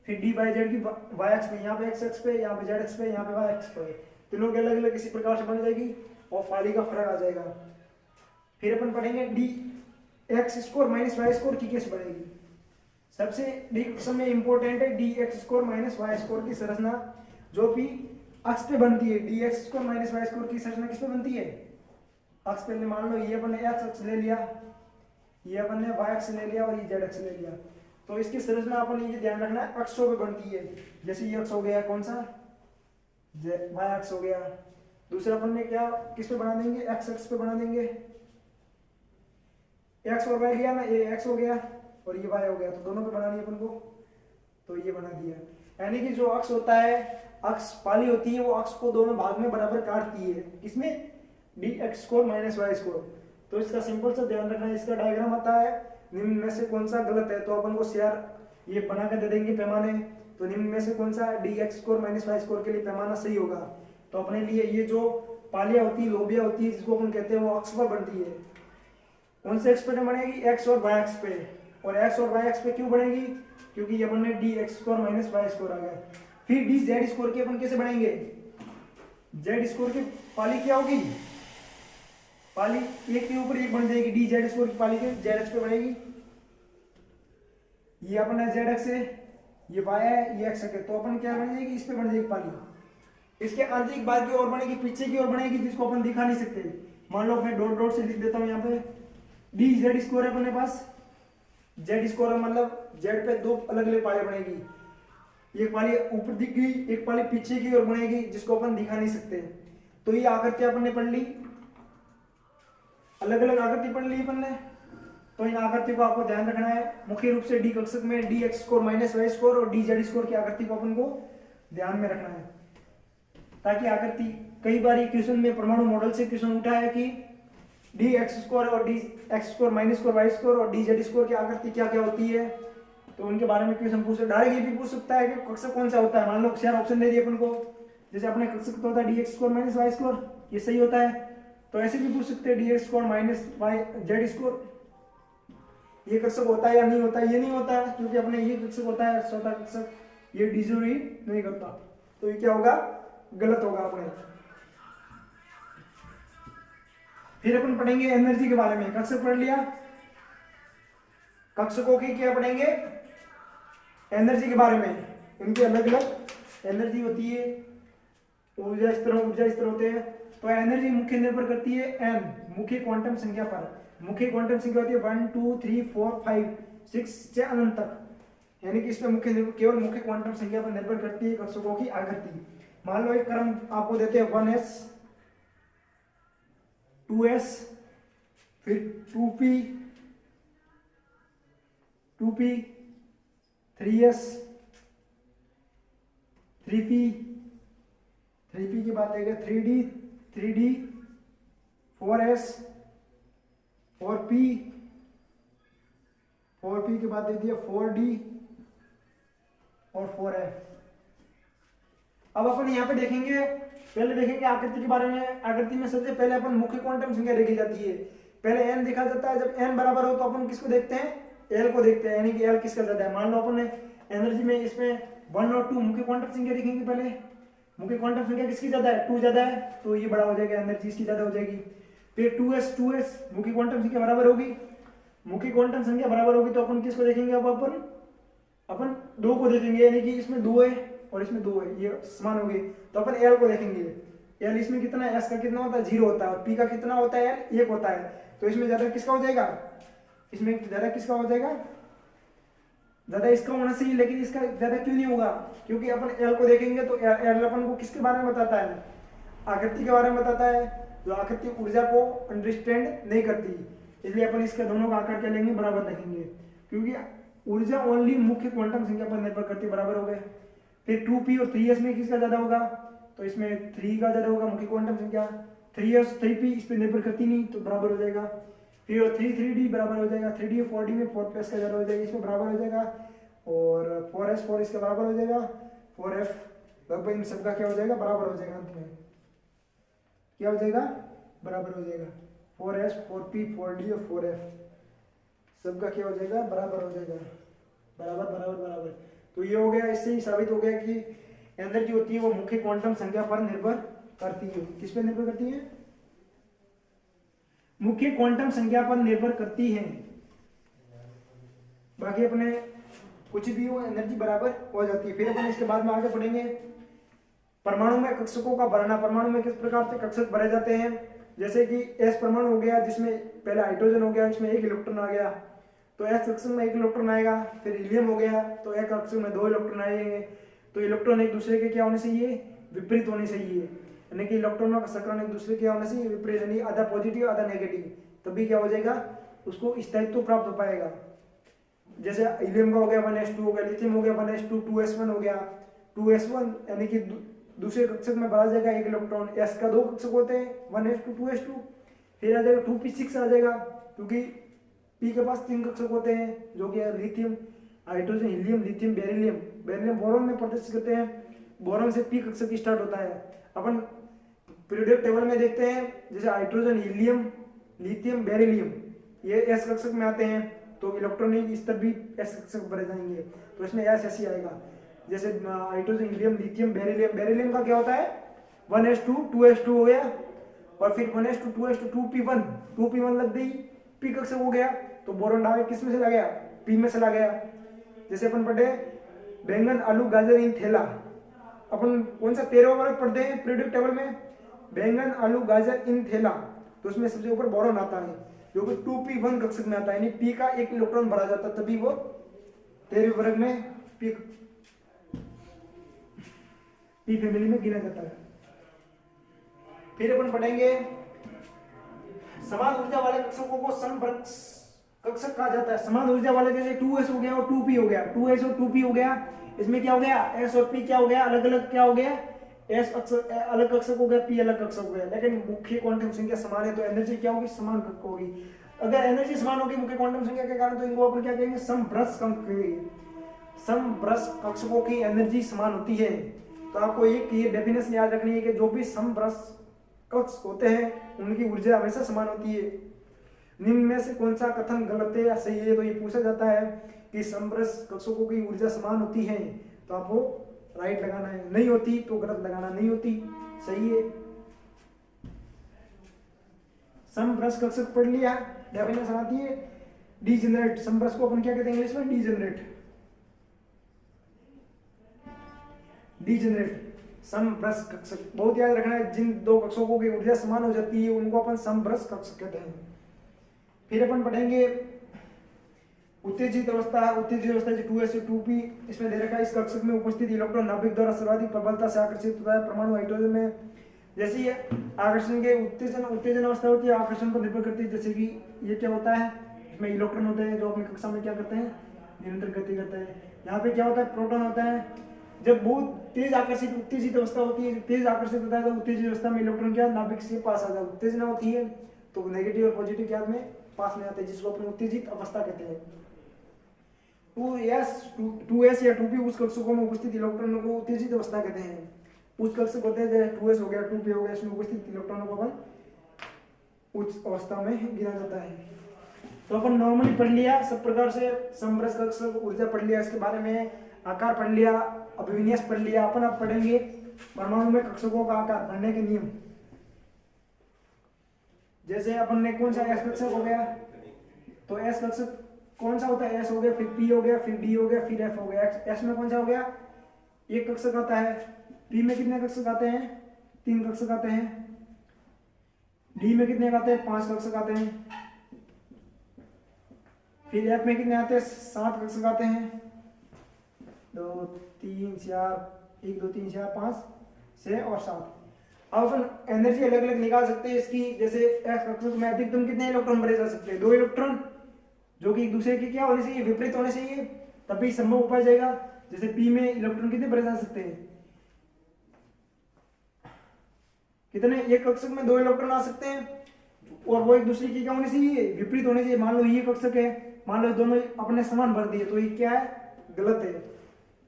फिर डी वाई जेड की वाई अक्ष पे, यहाँ पे एक्स अक्ष पे, यहाँ पे जेड अक्ष पे, यहाँ पे वाई अक्ष पे, तीनों के अलग अलग इसी प्रकार से बन जाएगी और पाली का फर्क आ जाएगा। फिर अपन पढ़ेंगे D x square minus Y square की कैसे बनेगी। सबसे डी में इंपॉर्टेंट है D x square minus Y square की संरचना, जो कि अक्ष पे बनती है। D x square minus Y square की संरचना किस पे बनती है, अक्ष पे। मान लो ये अपन ने एक्स अक्ष ले लिया, ये अपन ने वाई अक्ष ले लिया और ये जेड अक्ष ले लिया, तो इसकी संरचना अपन ये ध्यान रखना है अक्षों पे बनती है। जैसे ये अक्ष हो गया, कौन सा, वाई अक्ष हो गया। दूसरा अपन ने क्या किस पे बना देंगे, एक्स अक्ष पे बना देंगे। एक्स और वाई लिया ना, ये एक्स हो गया और ये वाई हो गया, तो दोनों पे बनानी है अपन को, तो ये बना दिया। यानी कि जो अक्ष होता है, अक्ष पाली होती है, वो अक्ष को दोनों भाग में बराबर काटती है। किसमें, D x square minus Y square. तो इसका सिंपल सा ध्यान रखना है, इसका डायग्राम आता है, निम्न में से कौन सा गलत है, तो अपन को शेयर ये बना कर दे देंगे पैमाने। तो निम्न में से कौन सा D x square minus Y square के लिए पैमाना सही होगा। तो अपने लिए ये जो पालियां होती है, लोबिया होती है, जिसको अपन कहते हैं, वो अक्ष पर बनती है। कौन से एक्स पे बनेगी, एक्स और वाई एक्स पे। और एक्स और वाई एक्स पे क्यों बनेगी, क्योंकि अपन ने d x square minus Y square आ गया। फिर डी जेड स्कोर की अपन कैसे बनाएंगे, जेड स्कोर की पाली क्या होगी, पाली एक के ऊपर एक बन जाएगी। डी जेड स्कोर की पाली के जेड एक्स पे बनेगी। ये अपन है जेड एक्स है, ये वाई है, ये एक्स है, तो अपन क्या बन जाएगी, इस पे बन जाएगी पाली। इसके आंतरिक भाग की ओर बनेगी, पीछे की ओर बनेगी, जिसको अपन दिखा नहीं सकते। मान लो मैं डॉट डॉट से लिख देता हूँ यहाँ पे, डी जेड स्कोर है अपने पास। जेड स्कोर है मतलब जेड पे 2 अलग अलग पाले बनेगी, एक पाली ऊपर दिख गई, एक पाली पीछे की ओर बनेगी, जिसको अपन दिखा नहीं सकते। तो ये आकृति अपन ने पढ़ ली, अलग अलग आकृति पढ़ ली अपन ने। तो इन आकृति को आपको ध्यान रखना है। मुख्य रूप से डी कक्षक में D x square minus Y square और डी जेड स्कोर की आकृति को अपन को ध्यान में रखना है, ताकि आकृति कई बार क्वेश्चन में परमाणु मॉडल से क्वेश्चन उठा है कि डी एक्स स्कोर और D x square minus square Y square और डी जेड स्कोर की आकृति क्या क्या होती है, तो उनके बारे में क्वेश्चन पूछ, डायरेक्ट ये भी पूछ सकता है कि कक्षक कौन सा होता है। मान लो चार ऑप्शन दे दिए अपन को, जैसे अपने कक्षक तो होता है D x square minus Y square, ये सही होता है, तो ऐसे भी पूछ सकते हैं D x square minus Y Z square, ये कक्षक होता है या नहीं होता है। ये नहीं होता है, क्योंकि अपने ये कक्षक होता है स्वतः कक्षक, ये डिजोरी नहीं करता, तो ये क्या होगा, गलत होगा अपने। फिर अपन पढ़ेंगे एनर्जी के बारे में। कक्षक पढ़ लिया, कक्षकों की क्या पढ़ेंगे, एनर्जी के बारे में। इनकी अलग अलग एनर्जी होती है, ऊर्जा स्तर होते हैं। तो एनर्जी मुख्य निर्भर करती है एन, मुख्य क्वांटम संख्या पर। मुख्य क्वांटम संख्या होती है 1 2 3 4 5 6 से अनंत तक, यानी कि इसमें केवल मुख्य क्वांटम संख्या पर निर्भर करती है कक्षकों की आकृति। मान लो एक क्रम आपको देते हैं 1s 2s फिर 2p 3s 3p, 3p के बाद देगा 3d, 3d, 4s, 4p, 4p के बाद दे दिया 4d और 4f। अब अपन यहाँ पे देखेंगे, पहले देखेंगे आकृति के बारे में। आकृति में सबसे पहले अपन मुख्य क्वांटम संख्या देखी जाती है। पहले n देखा जाता है, जब n बराबर हो तो अपन किसको देखते हैं, l को देखते हैं, यानी कि l किसका ज्यादा है। मान लो अपन ने एनर्जी में इसमें 1 और 2 मुख्य क्वांटम संख्या देखेंगे। पहले मुख्य क्वांटम संख्या किसकी ज्यादा है, 2 ज्यादा है, तो ये बड़ा हो जाएगा, एनर्जी इसकी ज्यादा हो जाएगी। फिर 2s मुख्य क्वांटम संख्या बराबर होगी, मुख्य क्वांटम संख्या बराबर होगी तो अपन किसको देखेंगे, अब अपन 2 को देखेंगे, यानी कि इसमें 2 है और इसमें 2 है, ये समान हो गए, तो अपन l को देखेंगे। l इसमें कितना है, s का कितना होता है, 0 होता है, और p का कितना होता है, l 1 होता है, तो इसमें ज्यादा किसका हो जाएगा, इसमें ज्यादा किसका हो जाएगा, ज्यादा इसका होना चाहिए, लेकिन इसका ज्यादा क्यों नहीं होगा, क्योंकि अपन l को देखेंगे तो l अपन को किसके बारे में बताता है, आकृति के बारे में बताता है, जो आकृति ऊर्जा को अंडरस्टैंड नहीं करती, इसलिए अपन इसके दोनों का आकार क्या लेंगे, बराबर रखेंगे, क्योंकि ऊर्जा ओनली मुख्य क्वांटम संख्या पर निर्भर करती है, बराबर हो गए। फिर 2p और 3s में किसका ज्यादा होगा, तो इसमें 3 का ज्यादा होगा मुख्य क्वांटम संख्या, 3s 3p इस पर निर्भर करती नहीं, तो बराबर हो जाएगा। फिर 3d बराबर हो जाएगा, 3d और 4d में 4s का ज्यादा हो जाएगा, इसमें बराबर हो जाएगा, और 4s इसका बराबर हो जाएगा, 4f लगभग इन सबका क्या हो जाएगा, बराबर हो जाएगा, अंत में क्या हो जाएगा, बराबर हो जाएगा, 4s 4p 4d और 4f सबका क्या हो जाएगा, बराबर हो जाएगा, बराबर बराबर बराबर। तो ये हो गया, इससे ही साबित हो गया कि एनर्जी होती है वो मुख्य क्वांटम संख्या पर निर्भर करती है। किस पे निर्भर करती है, मुख्य क्वांटम संख्या पर निर्भर करती है। बाकी अपने कुछ भी हो, एनर्जी बराबर हो जाती है। फिर अपन इसके बाद में आगे पढ़ेंगे परमाणु में कक्षकों का भरना। परमाणु में किस प्रकार से कक्षक भरे जाते हैं, जैसे कि एस परमाणु हो गया, जिसमें पहले हाइड्रोजन हो गया, इसमें 1 इलेक्ट्रॉन आ गया, तो एस कक्षक में 1 इलेक्ट्रॉन आएगा। फिर हीलियम हो गया, तो एक कक्षक में 2 इलेक्ट्रॉन आएंगे, तो इलेक्ट्रॉन एक दूसरे के क्या होने चाहिए, विपरीत होने चाहिए, यानी कि इलेक्ट्रॉनों का सकरण एक दूसरे के होने चाहिए विपरीत, यानी आधा पॉजिटिव आधा नेगेटिव, तभी क्या हो जाएगा, उसको स्थायित्व प्राप्त हो पाएगा। जैसे हीलियम का हो गया 1s2 हो गया, लिथियम हो गया 1s2, 2s1 हो गया, 2s1 यानी कि दूसरे कक्षक में भरा जाएगा 1 इलेक्ट्रॉन। एस का 2 कक्षक होते हैं, 1s2 2s2, फिर आ जाएगा 2p6 आ जाएगा, क्योंकि पी के पास 3 कक्षक होते हैं, जो कि lithium, hydrogen, helium, lithium, beryllium. Beryllium boron में प्रदर्शित करते हैं, बोरॉन से पी कक्षक स्टार्ट होता है। अपन पीरियोडिक टेबल में देखते हैं, जैसे हाइड्रोजन, हीलियम, लिथियम, बेरिलियम ये एस कक्षक में आते हैं, तो इलेक्ट्रॉनिक स्तर भी एस कक्षक भरे जाएंगे, तो इसमें एस ऐसी आएगा। जैसे hydrogen, helium, lithium, beryllium, beryllium का क्या होता है 1s2 2s2 हो गया, और फिर 1s2 2s2 2p1 लग गई, पी कक्षक हो गया, तो बोरॉन डायरेक्ट किस में से लगा, पी में से लगा गया। जैसे अपन पढ़े बैंगन आलू गाजर इन थैला, अपन कौन सा 13वां वर्ग पढ़ते हैं पीरियोडिक टेबल में, बैंगन आलू गाजर इन थैला, तो उसमें सबसे ऊपर बोरॉन आता है, जो कि 2p1 कक्षक में आता है, यानी पी का 1 इलेक्ट्रॉन भरा जाता है, तभी वो 13वें वर्ग में पी फैमिली में गिना जाता है। फिर अपन पढ़ेंगे समान ऊर्जा वाले कक्षकों को समवर्ग कक्षक कहा जाता है। समान ऊर्जा वाले जैसे 2s हो गया और 2p हो गया, 2s और 2p हो गया, इसमें क्या हो गया, s और p क्या हो गया, अलग अलग क्या हो गया, s अलग कक्षक हो गया, p अलग कक्षक हो गया, लेकिन मुख्य क्वांटम संख्या समान है, तो एनर्जी क्या होगी, समान होगी। अगर एनर्जी समान होगी मुख्य क्वांटम संख्या के कारण, तो इनको अपन क्या कहेंगे, समभ्रस समभ्रस कक्षकों की एनर्जी समान होती है। तो आपको एक ये डेफिनेशन याद रखनी है कि जो भी समभ्रस कक्ष होते हैं उनकी ऊर्जा हमेशा समान होती है। निम्न में से कौन सा कथन गलत है या सही है, तो ये पूछा जाता है कि समभ्रस कक्षकों की ऊर्जा समान होती है, तो आपको राइट लगाना है, नहीं होती तो गलत लगाना, नहीं होती सही है। समभ्रस कक्षक पढ़ लिया, डेफिनेशन आती है डीजेनरेट। समभ्रस को अपन क्या कहते हैं इंग्लिश में, डीजेनरेट। डीजेनरेट समभ्रस कक्षक बहुत याद रखना है, जिन 2 कक्षकों की ऊर्जा समान हो जाती है उनको अपन समभ्रस कक्षक कहते हैं। फिर अपन पढ़ेंगे उत्तेजित अवस्था। उत्तेजित अवस्था 2s से 2p इसमें दे रखा है, इस कक्षक में उपस्थित इलेक्ट्रॉन नाभिक द्वारा सर्वाधिक प्रबलता से आकर्षित होता है। परमाणु हाइड्रोजन में जैसे ही आकर्षण के उत्तेजन अवस्था होती है, आकर्षण पर निर्भर करती है। जैसे कि ये क्या होता है, इसमें इलेक्ट्रॉन होते हैं जो अपनी कक्षा में क्या करते हैं, निरंतर गति करते हैं। यहाँ पे क्या होता है, प्रोटॉन होता है, जब बहुत तेज आकर्षित उत्तेजित अवस्था होती है, तेज आकर्षित होता है तो उत्तेजित अवस्था में इलेक्ट्रॉन क्या नाभिक से पास आ जाता है। उत्तेजना होती है तो नेगेटिव और पॉजिटिव क्या में पास में आते हैं, जिसको अपन उत्तेजित अवस्था कहते हैं। 2s या 2p उस कक्षकों में उपस्थित इलेक्ट्रॉनों को उत्तेजित अवस्था कहते हैं। उच्च कक्षक होते हैं जैसे 2s हो गया 2p हो गया, इसमें उपस्थित इलेक्ट्रॉनों को अपन उच्च अवस्था में गिना जाता है। तो अपन नॉर्मली पढ़ लिया सब प्रकार से, समरस कक्षक ऊर्जा पढ़ लिया, इसके बारे में आकार पढ़ लिया, अभिविन्यास पढ़ लिया। अपन अब पढ़ेंगे परमाणु में कक्षकों का आकार भरने के नियम। जैसे अपन ने कौन सा एस कक्षक हो गया, तो एस कक्षक कौन सा होता है, एस हो गया, फिर पी हो गया, फिर डी हो गया, फिर एफ हो गया। एस में कौन सा हो गया, एक कक्षक आता है। पी में कितने कक्षक आते हैं, 3 कक्षक आते हैं। डी में कितने आते हैं, 5 कक्षक आते हैं। फिर एफ में कितने आते हैं, 7 कक्षक आते हैं। 2 3 4 1 2 3 4 5 6 और 7। अब अपन एनर्जी अलग अलग निकाल सकते हैं इसकी। जैसे एफ कक्षक में अधिकतम कितने इलेक्ट्रॉन भरे जा सकते हैं, 2 इलेक्ट्रॉन, जो कि एक दूसरे के क्या होने चाहिए, विपरीत होने चाहिए, तभी संभव हो पाएगा। जैसे पी में इलेक्ट्रॉन कितने भरे जा सकते हैं, कितने, एक कक्षक में 2 इलेक्ट्रॉन आ सकते हैं और वो एक दूसरे की क्या होने चाहिए, विपरीत होने चाहिए। मान लो ये कक्षक है, मान लो दोनों अपने समान भर दिए, तो ये क्या है, गलत है।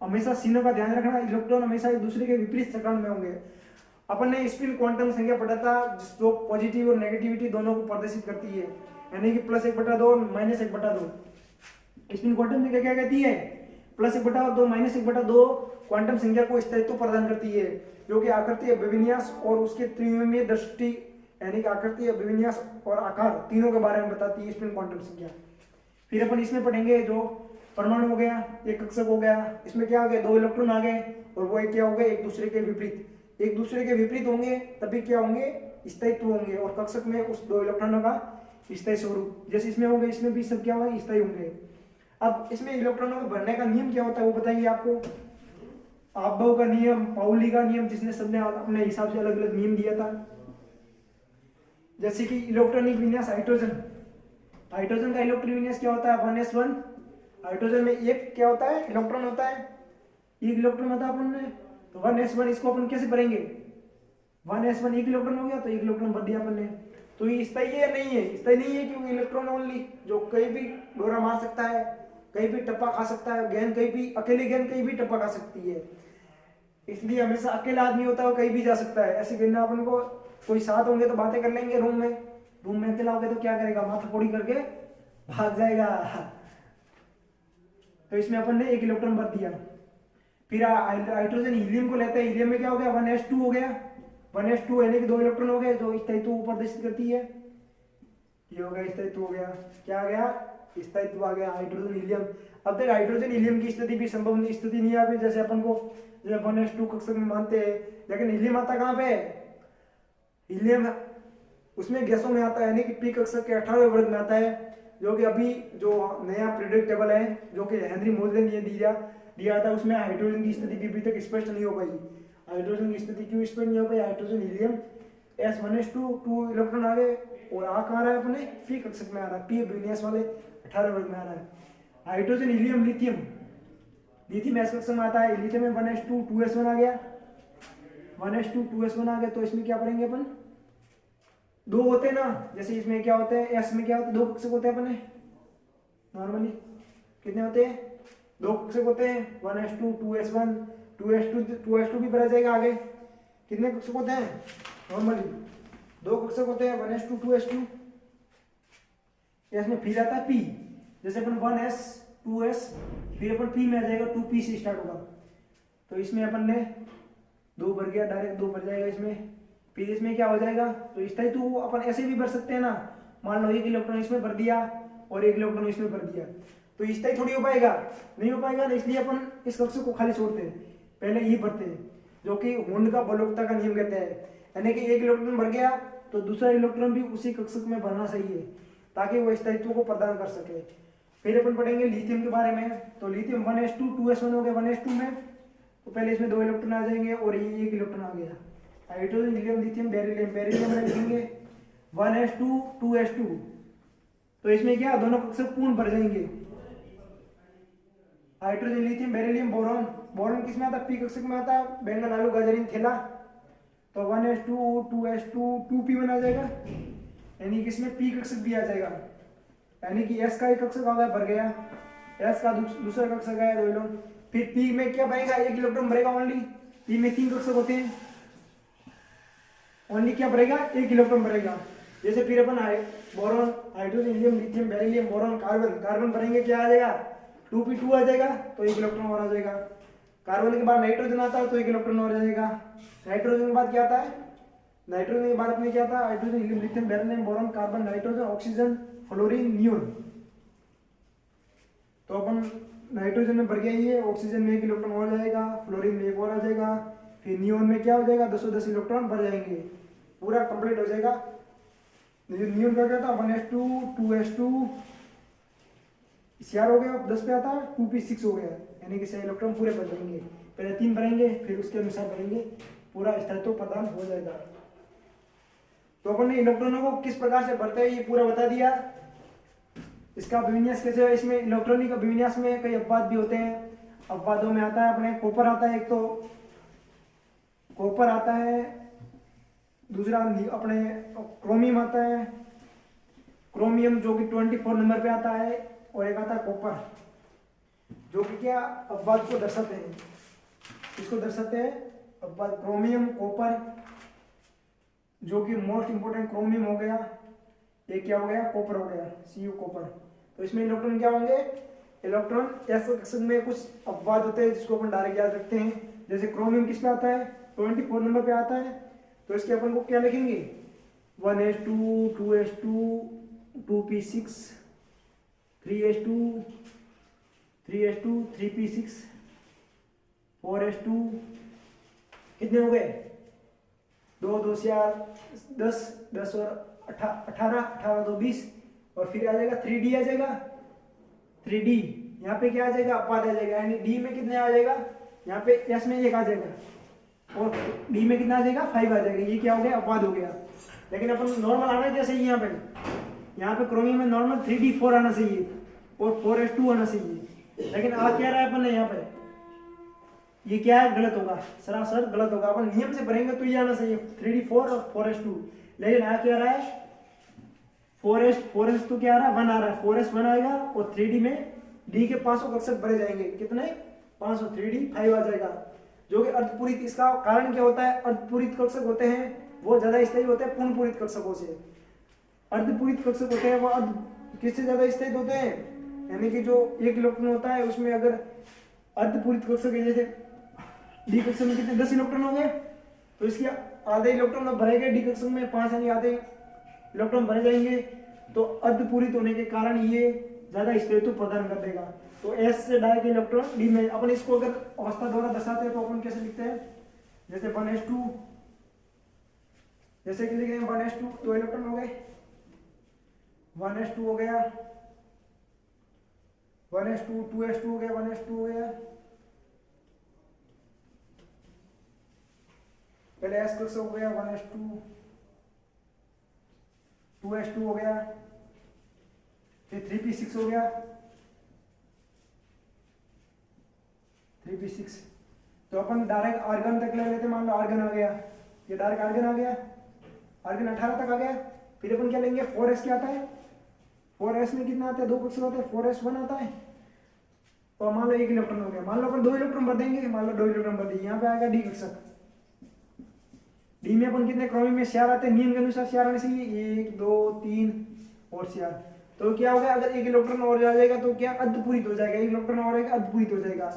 हमेशा चिन्हों का ध्यान रखना, इलेक्ट्रॉन हमेशा एक दूसरे के विपरीत सकारांक में होंगे। अपन ने स्पिन क्वांटम संख्या पढ़ा था जो पॉजिटिव और नेगेटिविटी दोनों को प्रदर्शित करती है, यानी कि +1/2 -1/2। स्पिन क्वांटम संख्या क्या कहती है, +1/2 -1/2 क्वांटम संख्या को स्थायित्व प्रदान करती है, जो कि आकृति, अभिविन्यास और उसके त्रिविमीय दृष्टि, यानी कि आकृति, अभिविन्यास और आकार तीनों के बारे में बताती है स्पिन क्वांटम संख्या। फिर अपन इसमें पढ़ेंगे जो परमाणु हो गया, एक कक्षक हो गया, इसमें क्या आ गया, 2 इलेक्ट्रॉन आ गए और वो एक क्या हो गए, एक दूसरे के विपरीत। एक दूसरे के विपरीत होंगे तभी क्या होंगे, स्थायित्व होंगे, और कक्षक में उस 2 इलेक्ट्रॉनों का स्थायी स्वरूप, जैसे इसमें होंगे इसमें भी सब क्या होगा, स्थायी होंगे। अब इसमें इलेक्ट्रॉनों को भरने का नियम क्या होता है वो बताएंगे आपको। आपबव का नियम, पाउली का नियम, जिसने सबने अपने हिसाब से अलग अलग नियम दिया था। जैसे कि इलेक्ट्रॉनिक विन्यास हाइड्रोजन, हाइड्रोजन का इलेक्ट्रॉनिक विन्यास क्या होता है, 1s1। हाइड्रोजन में एक क्या होता है, इलेक्ट्रॉन होता है, एक इलेक्ट्रॉन होता है अपन ने, तो 1s1 इसको अपन कैसे भरेंगे, 1s1 एक इलेक्ट्रॉन हो गया, तो एक इलेक्ट्रॉन भर दिया अपन ने। तो ये स्थायी है या नहीं है, स्थायी नहीं है, क्योंकि इलेक्ट्रॉन ओनली, जो कहीं भी डोरा मार सकता है, कहीं भी टप्पा खा सकता है, गेंद कहीं भी, अकेले गेंद कहीं भी टप्पा खा सकती है, इसलिए हमेशा अकेला आदमी होता है वो कहीं भी जा सकता है। ऐसे गिनना अपन को, कोई साथ होंगे तो बातें कर लेंगे, रूम में अकेला होगा तो क्या करेगा, माथा फोड़ी करके भाग जाएगा। तो इसमें अपन ने एक इलेक्ट्रॉन भर दिया। फिर हाइड्रोजन हीलियम को लेते हैं, हीलियम में क्या हो गया, 1s2 हो गया, 1s2 यानी कि 2 इलेक्ट्रॉन हो गए, जो स्थायित्व प्रदर्शित करती है, ये हो गया स्थायित्व, हो गया क्या आ गया, स्थायित्व आ गया हाइड्रोजन हीलियम। अब तक हाइड्रोजन हीलियम की स्थिति भी संभव नहीं, स्थिति नहीं आ, जैसे अपन को 1s2 कक्षक में मानते हैं, लेकिन हीलियम आता कहाँ पे, हीलियम उसमें गैसों में आता है, यानी कि पी कक्षक के 18वें वर्ग में आता है, जो कि अभी जो नया पीरियोडिक टेबल है जो कि हेनरी मोजले ने दिया था, उसमें हाइड्रोजन की स्थिति भी अभी तक स्पष्ट नहीं हो पाई। हाइड्रोजन की स्थिति क्यों स्पष्ट नहीं हो पाई, हाइड्रोजन हीलियम S1s2 2 इलेक्ट्रॉन आ गए, और आ कहाँ रहा है अपने, पी कक्षक में आ रहा है, पी विन्यास वाले 18 वर्ग में आ रहा है। Hydrogen helium lithium, lithium s कक्षक में आता है, लिथियम में 1s2 2s1 आ गया, 1s2 2s1 आ गया, तो इसमें क्या करेंगे अपन, 2 होते हैं ना, जैसे इसमें क्या होते हैं, एस में क्या होता है, 2 कक्षक होते हैं अपने नॉर्मली, कितने होते हैं, 2 कक्षक होते हैं, 1s2 2s1 2s2 भी भरा जाएगा आगे, कितने कक्षक होते हैं नॉर्मली, 2 कक्षक होते हैं, 1s2 2s2। इसमें फिर आता है पी, जैसे अपन 1s 2s, फिर अपन पी में आ जाएगा, 2p से स्टार्ट होगा, तो इसमें अपन ने 2 भर गया, डायरेक्ट 2 भर जाएगा इसमें। फिर इसमें क्या हो जाएगा, तो स्थायित्व अपन ऐसे भी भर सकते हैं ना, मान लो 1 इलेक्ट्रॉन इसमें भर दिया और 1 इलेक्ट्रॉन इसमें भर दिया, तो स्थायी थोड़ी हो पाएगा, नहीं हो पाएगा ना, इसलिए अपन इस कक्षक को खाली छोड़ते हैं, पहले ये भरते हैं, जो कि हुंड का बलोकता का नियम कहते हैं, यानी कि 1 इलेक्ट्रॉन भर गया तो दूसरा इलेक्ट्रॉन भी उसी कक्षक में भरना चाहिए, ताकि वो स्थायित्व को प्रदान कर सके। फिर अपन पढ़ेंगे लिथियम के बारे में, तो लिथियम 1s2 2s1 हो गया, 1s2 में तो पहले इसमें 2 इलेक्ट्रॉन आ जाएंगे और ये 1 इलेक्ट्रॉन आ गया। Hydrogen helium lithium beryllium, beryllium में लिखेंगे 1s2 2s2, तो इसमें क्या दोनों कक्षक पूर्ण भर जाएंगे। Hydrogen lithium beryllium boron. Boron किस में आता है? पी कक्षक में आता है, बैंगन आलू गाजर थैला। तो 1s2 2s2 2p1 आ जाएगा, यानी कि इसमें पी कक्षक भी आ जाएगा, यानी कि s का एक कक्षक आ गया, भर गया, s का दूसरा कक्षक आया 2 इलेक्ट्रॉन। फिर p में क्या बनेगा? 1 इलेक्ट्रॉन भरेगा ओनली। p में 3 कक्षक होते हैं, ओनली क्या भरेगा? 1 इलेक्ट्रॉन भरेगा। जैसे फिर अपन boron hydrogen helium lithium beryllium boron carbon, carbon भरेंगे, क्या आ जाएगा? 2p2 आ जाएगा, तो 1 इलेक्ट्रॉन और आ जाएगा। कार्बन के बाद नाइट्रोजन आता है, तो 1 इलेक्ट्रॉन और आ जाएगा। नाइट्रोजन के बाद क्या आता है? नाइट्रोजन के बाद अपने क्या आता है? Hydrogen helium lithium beryllium boron carbon nitrogen oxygen fluorine neon. तो अपन नाइट्रोजन में भर गया ये, ऑक्सीजन में 1 इलेक्ट्रॉन और जाएगा, फ्लोरीन में 1 और आ जाएगा, फिर नियोन में क्या हो जाएगा? 210 इलेक्ट्रॉन भर जाएंगे, पूरा कंप्लीट हो जाएगा। नियोन का क्या था? 1s2 2s2 CR हो गया, 10 पे आता है, 2p6 हो गया, यानी कि 6 इलेक्ट्रॉन पूरे भर जाएंगे। पहले 3 भरेंगे, फिर उसके अनुसार भरेंगे, पूरा स्थायित्व प्रदान हो जाएगा। तो अपन ने इलेक्ट्रॉनों को किस प्रकार से भरते हैं ये पूरा बता दिया। इसका अभिविन्यास कैसे है? इसमें इलेक्ट्रॉनिक अभिविन्यास में कई अपवाद भी होते हैं। अपवादों में आता है अपने कॉपर आता है, एक तो कॉपर आता है, दूसरा अपने क्रोमियम आता है, क्रोमियम जो कि 24 नंबर पे आता है, और एक आता है कॉपर, जो कि क्या अपवाद को दर्शाते हैं। इसको दर्शाते हैं अपवाद, क्रोमियम कॉपर, जो कि मोस्ट इंपोर्टेंट क्रोमियम हो गया, ये क्या हो गया? कॉपर हो गया, Cu कॉपर। तो इसमें इलेक्ट्रॉन क्या होंगे? इलेक्ट्रॉन s कक्षक में कुछ अपवाद होते हैं जिसको अपन डायरेक्ट याद रखते हैं। जैसे क्रोमियम किस पे आता है? 24 नंबर पे आता है, तो इसके अपन को क्या लिखेंगे? 1s2 2s2 2p6 3s2 3s2 3p6 4s2, कितने हो गए? 2 2 से 10 10 और 18 18 2 20, और फिर आ जाएगा 3d आ जाएगा, 3d। यहाँ पे क्या आ जाएगा? अपवाद आ जाएगा, यानी d में कितने आ जाएगा? यहाँ पे s में 1 आ जाएगा, और d में कितना आ जाएगा? 5 आ जाएगा। ये क्या हो गया? अपवाद हो गया। लेकिन अपन नॉर्मल आना क्या चाहिए? यहाँ पे क्रोमियम में नॉर्मल 3d4 आना चाहिए और 4s2 आना चाहिए, लेकिन आ क्या रहा है अपन ने यहाँ पे? ये क्या है? गलत होगा, सरासर गलत होगा। अपन नियम से भरेंगे तो ये आना चाहिए 3d4 और 4s2, लेकिन आ क्या रहा है? 4s तो क्या आ रहा है? 1 आ रहा है, 4s1 आएगा, और 3d में d के 500 कक्षक भरे जाएंगे, कितने? 500, 3d 5 आ जाएगा, जो कि अर्धपूरित। इसका कारण क्या होता है? अर्धपूरित कक्षक होते हैं वो ज्यादा स्थायी होते हैं पूर्ण पूरित कक्षकों से। अर्धपूरित कक्षक होते हैं वो किससे ज्यादा स्थायी होते हैं? यानी कि जो 1 इलेक्ट्रॉन होता है उसमें अगर अर्धपूरित कक्षक है, जैसे डी कक्षक में कितने? 10 इलेक्ट्रॉन हो गए, तो इसके आधे इलेक्ट्रॉन भरे गए डी कक्षक में, 5 यानी आधे इलेक्ट्रॉन भरे जाएंगे, तो अर्धपूरित होने के कारण ये ज्यादा स्थायित्व प्रदान कर देगा। तो एस से डायरेक्ट इलेक्ट्रॉन डी में। अपन इसको अगर अवस्था द्वारा दर्शाते हैं तो अपन कैसे लिखते हैं? जैसे 1s2, जैसे कि लिख रहे हैं 1s2, 2 इलेक्ट्रॉन हो गए, 1s2 हो गया, 1s2 2s2 हो गया, 1s2 हो गया, पहले s कक्षक हो गया 1s2 2s2 हो गया, फिर 3p6 हो गया, 3p6। तो अपन डायरेक्ट आर्गन तक ले लेते, मान लो आर्गन आ गया, ये डायरेक्ट आर्गन आ गया, आर्गन 18 तक आ गया। फिर अपन क्या लेंगे? 4s क्या आता है? 4s में कितना आता है? 2 कक्षक होते हैं, 4s1 आता है, तो मान लो 1 इलेक्ट्रॉन हो गया। मान लो अपन 2 इलेक्ट्रॉन भर देंगे, मान लो 2 इलेक्ट्रॉन भर दिए, यहाँ पे आएगा डी कक्षक। डी में अपन कितने क्रोमियम में CR आते हैं? नियम के अनुसार CR आने चाहिए 1 2 3 और CR। तो क्या होगा? अगर 1 इलेक्ट्रॉन और आ जाएगा तो क्या अर्धपूरित हो जाएगा, 1 इलेक्ट्रॉन और आएगा अर्धपूरित हो जाएगा।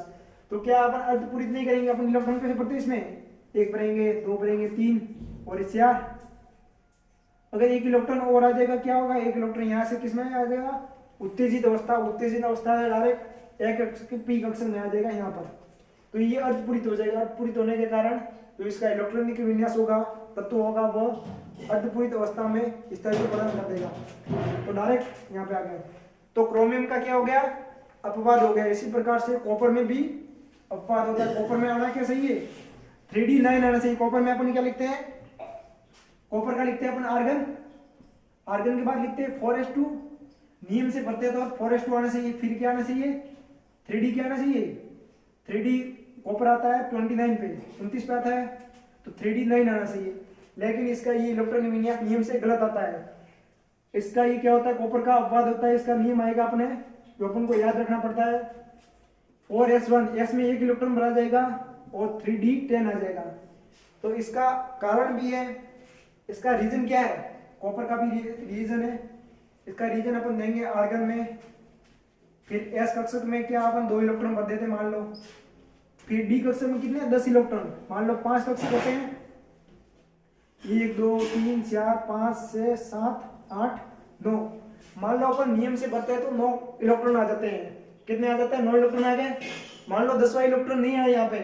तो क्या अपन अर्धपूरित नहीं करेंगे, अपन इलेक्ट्रॉन कैसे भरते हैं? इसमें 1 भरेंगे, 2 भरेंगे, 3 और CR। अगर 1 इलेक्ट्रॉन और आ जाएगा, क्या होगा? 1 इलेक्ट्रॉन यहाँ से किसमें आ जाएगा? उत्तेजित अवस्था, उत्तेजित अवस्था डायरेक्ट एक पी कक्षक में आ जाएगा यहाँ पर, तो ये अर्धपूरित हो जाएगा। अर्धपूरित होने के कारण जो इसका इलेक्ट्रॉनिक विन्यास होगा, तत्व होगा, वो अर्धपूरित अवस्था में स्थायित्व प्रदान कर देगा। तो डायरेक्ट यहाँ पे आ गया। तो क्रोमियम का क्या हो गया? अपवाद हो गया। इसी प्रकार से कॉपर में भी अपवाद होता है। कॉपर में आना क्या सही है? 3d9 आना चाहिए। कॉपर में अपन क्या लिखते हैं? कॉपर का लिखते हैं अपन आर्गन, आर्गन के बाद लिखते हैं 4s2, नियम से भरते हैं तो 4s2 आना चाहिए, फिर क्या आना चाहिए? 3D क्या आना चाहिए, 3D कॉपर आता है 29 पे, 29 पे आता है, तो 3D 9 आना चाहिए। लेकिन इसका ये इलेक्ट्रॉनिक विन्यास नियम से गलत आता है। इसका ये क्या होता है, कॉपर का अपवाद होता है, इसका नियम आएगा अपने जो अपन को याद रखना पड़ता है 4s1, s में 1 इलेक्ट्रॉन भरा जाएगा और 3D 10 आ जाएगा। तो इसका कारण भी है, इसका रीजन क्या है, कॉपर का भी रीजन है। इसका रीजन अपन देंगे आर्गन में। फिर s कक्षक में क्या अपन 2 इलेक्ट्रॉन भर देते मान लो। फिर d कक्षक में कितने 10 इलेक्ट्रॉन, मान लो 5 कक्षक होते हैं, 1 2 3 4 5 6 7 8 9। मान लो अपन नियम से भरते हैं तो 9 इलेक्ट्रॉन आ जाते हैं। कितने आ जाते हैं, 9 इलेक्ट्रॉन आ गए। मान लो 10वां इलेक्ट्रॉन नहीं आया यहाँ पे,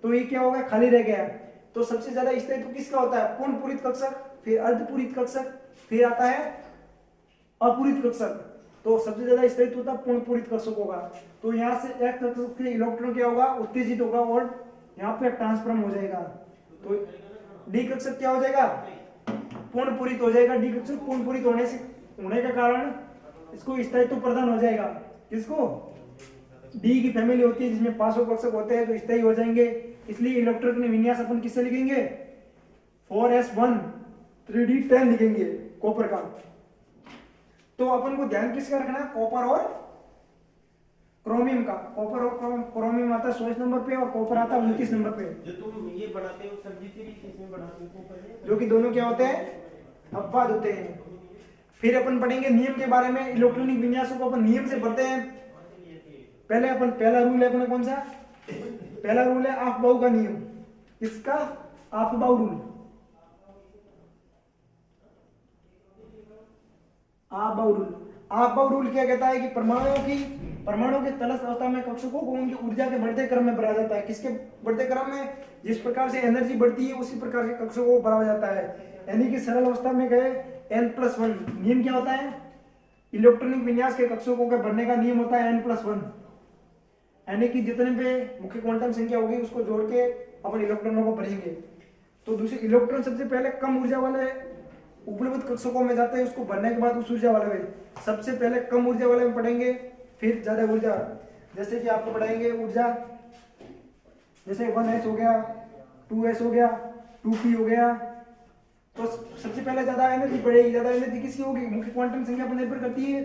तो ये क्या होगा, खाली रह गया। तो सबसे ज्यादा स्थायित्व किसका होता है, पूर्ण पूरित कक्षक, फिर अर्धपूरित कक्षक, फिर आता है अपूरित कक्षक। तो सबसे ज्यादा स्थायित्व होता है पूर्ण पूरित कक्षक होगा। तो यहाँ से एक कक्षक के इलेक्ट्रॉन क्या होगा, उत्तेजित होगा और यहाँ पे ट्रांसफॉर्म हो जाएगा। तो डी कक्षक क्या हो जाएगा, पूर्ण पूरित हो जाएगा। डी कक्षक पूर्ण पूरित होने का कारण इसको स्थायित्व प्रदान हो जाएगा। किसको, डी की फैमिली होती है जिसमें 500 कक्षक होते हैं, तो स्थायी हो जाएंगे। इसलिए इलेक्ट्रॉनिक विन्यास अपन किससे लिखेंगे, 4s1 3D 10 लिखेंगे कॉपर का। तो अपन को ध्यान किसका रखना है, कॉपर और क्रोमियम का। कॉपर और क्रोमियम आता है 16 नंबर पे और कॉपर आता है 29 नंबर पे। जो तुम ये बनाते हो सब्जी के भी इसमें बनाते हो कॉपर में, जो कि दोनों क्या होते हैं, अपवाद होते हैं। फिर अपन पढ़ेंगे नियम के बारे में। इलेक्ट्रॉनिक विन्यासों को अपन नियम से पढ़ते हैं। पहले अपन पहला रूल है अपना कौन सा, पहला रूल है ऑफ-बाउ का नियम। इसका ऑफ-बाउ रूल, ऑफ-बाउ रूल। ऑफ-बाउ रूल क्या कहता है कि परमाणु के तलस्थ अवस्था में कक्षकों को उनकी ऊर्जा के बढ़ते क्रम में भरा जाता है। किसके बढ़ते क्रम में, जिस प्रकार से एनर्जी बढ़ती है उसी प्रकार से कक्षकों को भरा जाता है। यानी कि सरल अवस्था में गए n+1। नियम क्या होता है, इलेक्ट्रॉनिक विन्यास के कक्षकों के भरने का नियम होता है n+1। यानी कि जितने पे मुख्य क्वांटम संख्या होगी उसको जोड़ के अपन इलेक्ट्रॉनों को भरेंगे। तो दूसरे इलेक्ट्रॉन सबसे पहले कम ऊर्जा वाले उपलब्ध कक्षकों में जाते हैं, उसको भरने के बाद उस ऊर्जा वाले में सबसे पहले कम ऊर्जा वाले में पढ़ेंगे, फिर ज्यादा ऊर्जा। जैसे कि आपको पढ़ाएंगे ऊर्जा, जैसे 1s हो गया, 2s हो गया, 2p हो गया। तो सबसे पहले ज्यादा एनर्जी बढ़ेगी। ज्यादा एनर्जी किसकी होगी, मुख्य क्वांटम संख्या पर निर्भर करती है।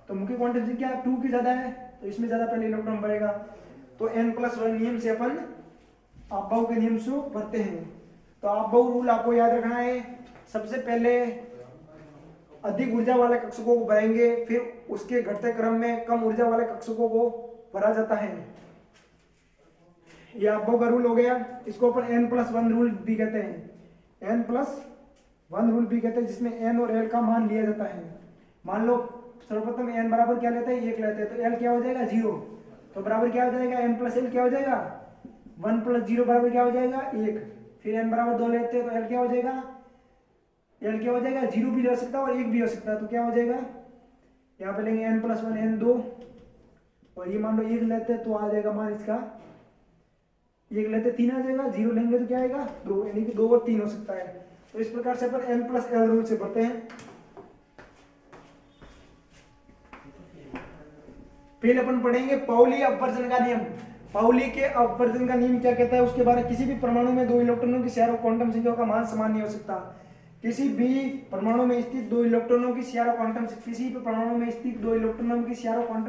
तो मुख्य क्वांटम संख्या 2 की ज्यादा है, तो इसमें ज्यादा पहले इलेक्ट्रॉन बढ़ेगा। तो n+1 नियम से अपन ऑफ-बाउ के नियम से भरते हैं। तो ऑफ-बाउ रूल आपको याद रखना है। सबसे पहले अधिक ऊर्जा वाले कक्षकों को भरेंगे, फिर उसके घटते क्रम में कम ऊर्जा वाले कक्षकों को भरा जाता है। ये ऑफ-बाउ का रूल हो गया। इसको अपन n+1 रूल भी कहते हैं। n+1 रूल भी कहते हैं, जिसमें n और l का मान लिया जाता है। मान लो सर्वप्रथम n बराबर क्या लेते हैं, 1 लेते हैं, तो l क्या हो जाएगा 0। तो बराबर क्या हो जाएगा, n+l क्या हो जाएगा 1 + 0 बराबर क्या हो जाएगा 1। फिर n बराबर 2 लेते हैं तो l क्या हो जाएगा, l क्या हो जाएगा 0 भी ले सकता है और 1 भी हो सकता है। तो क्या हो जाएगा, यहाँ पे लेंगे n+1 n2 और ये मान लो 1 लेते हैं तो आ जाएगा मान इसका 1 लेते 3 आ जाएगा, 0 लेंगे तो क्या आएगा 2, यानी कि 2 और 3 हो सकता है। तो इस प्रकार से अपन n+l रूल से भरते हैं। फिर अपन पढ़ेंगे पाउली अपवर्जन का नियम। पाउली के अपवर्जन का नियम क्या कहता है, उसके बारे में किसी भी परमाणु में 2 इलेक्ट्रॉनों की शेयर और क्वांटम संख्या का मान समान नहीं हो सकता। किसी भी परमाणु में स्थित 2 इलेक्ट्रॉनों की शेयर और क्वांटम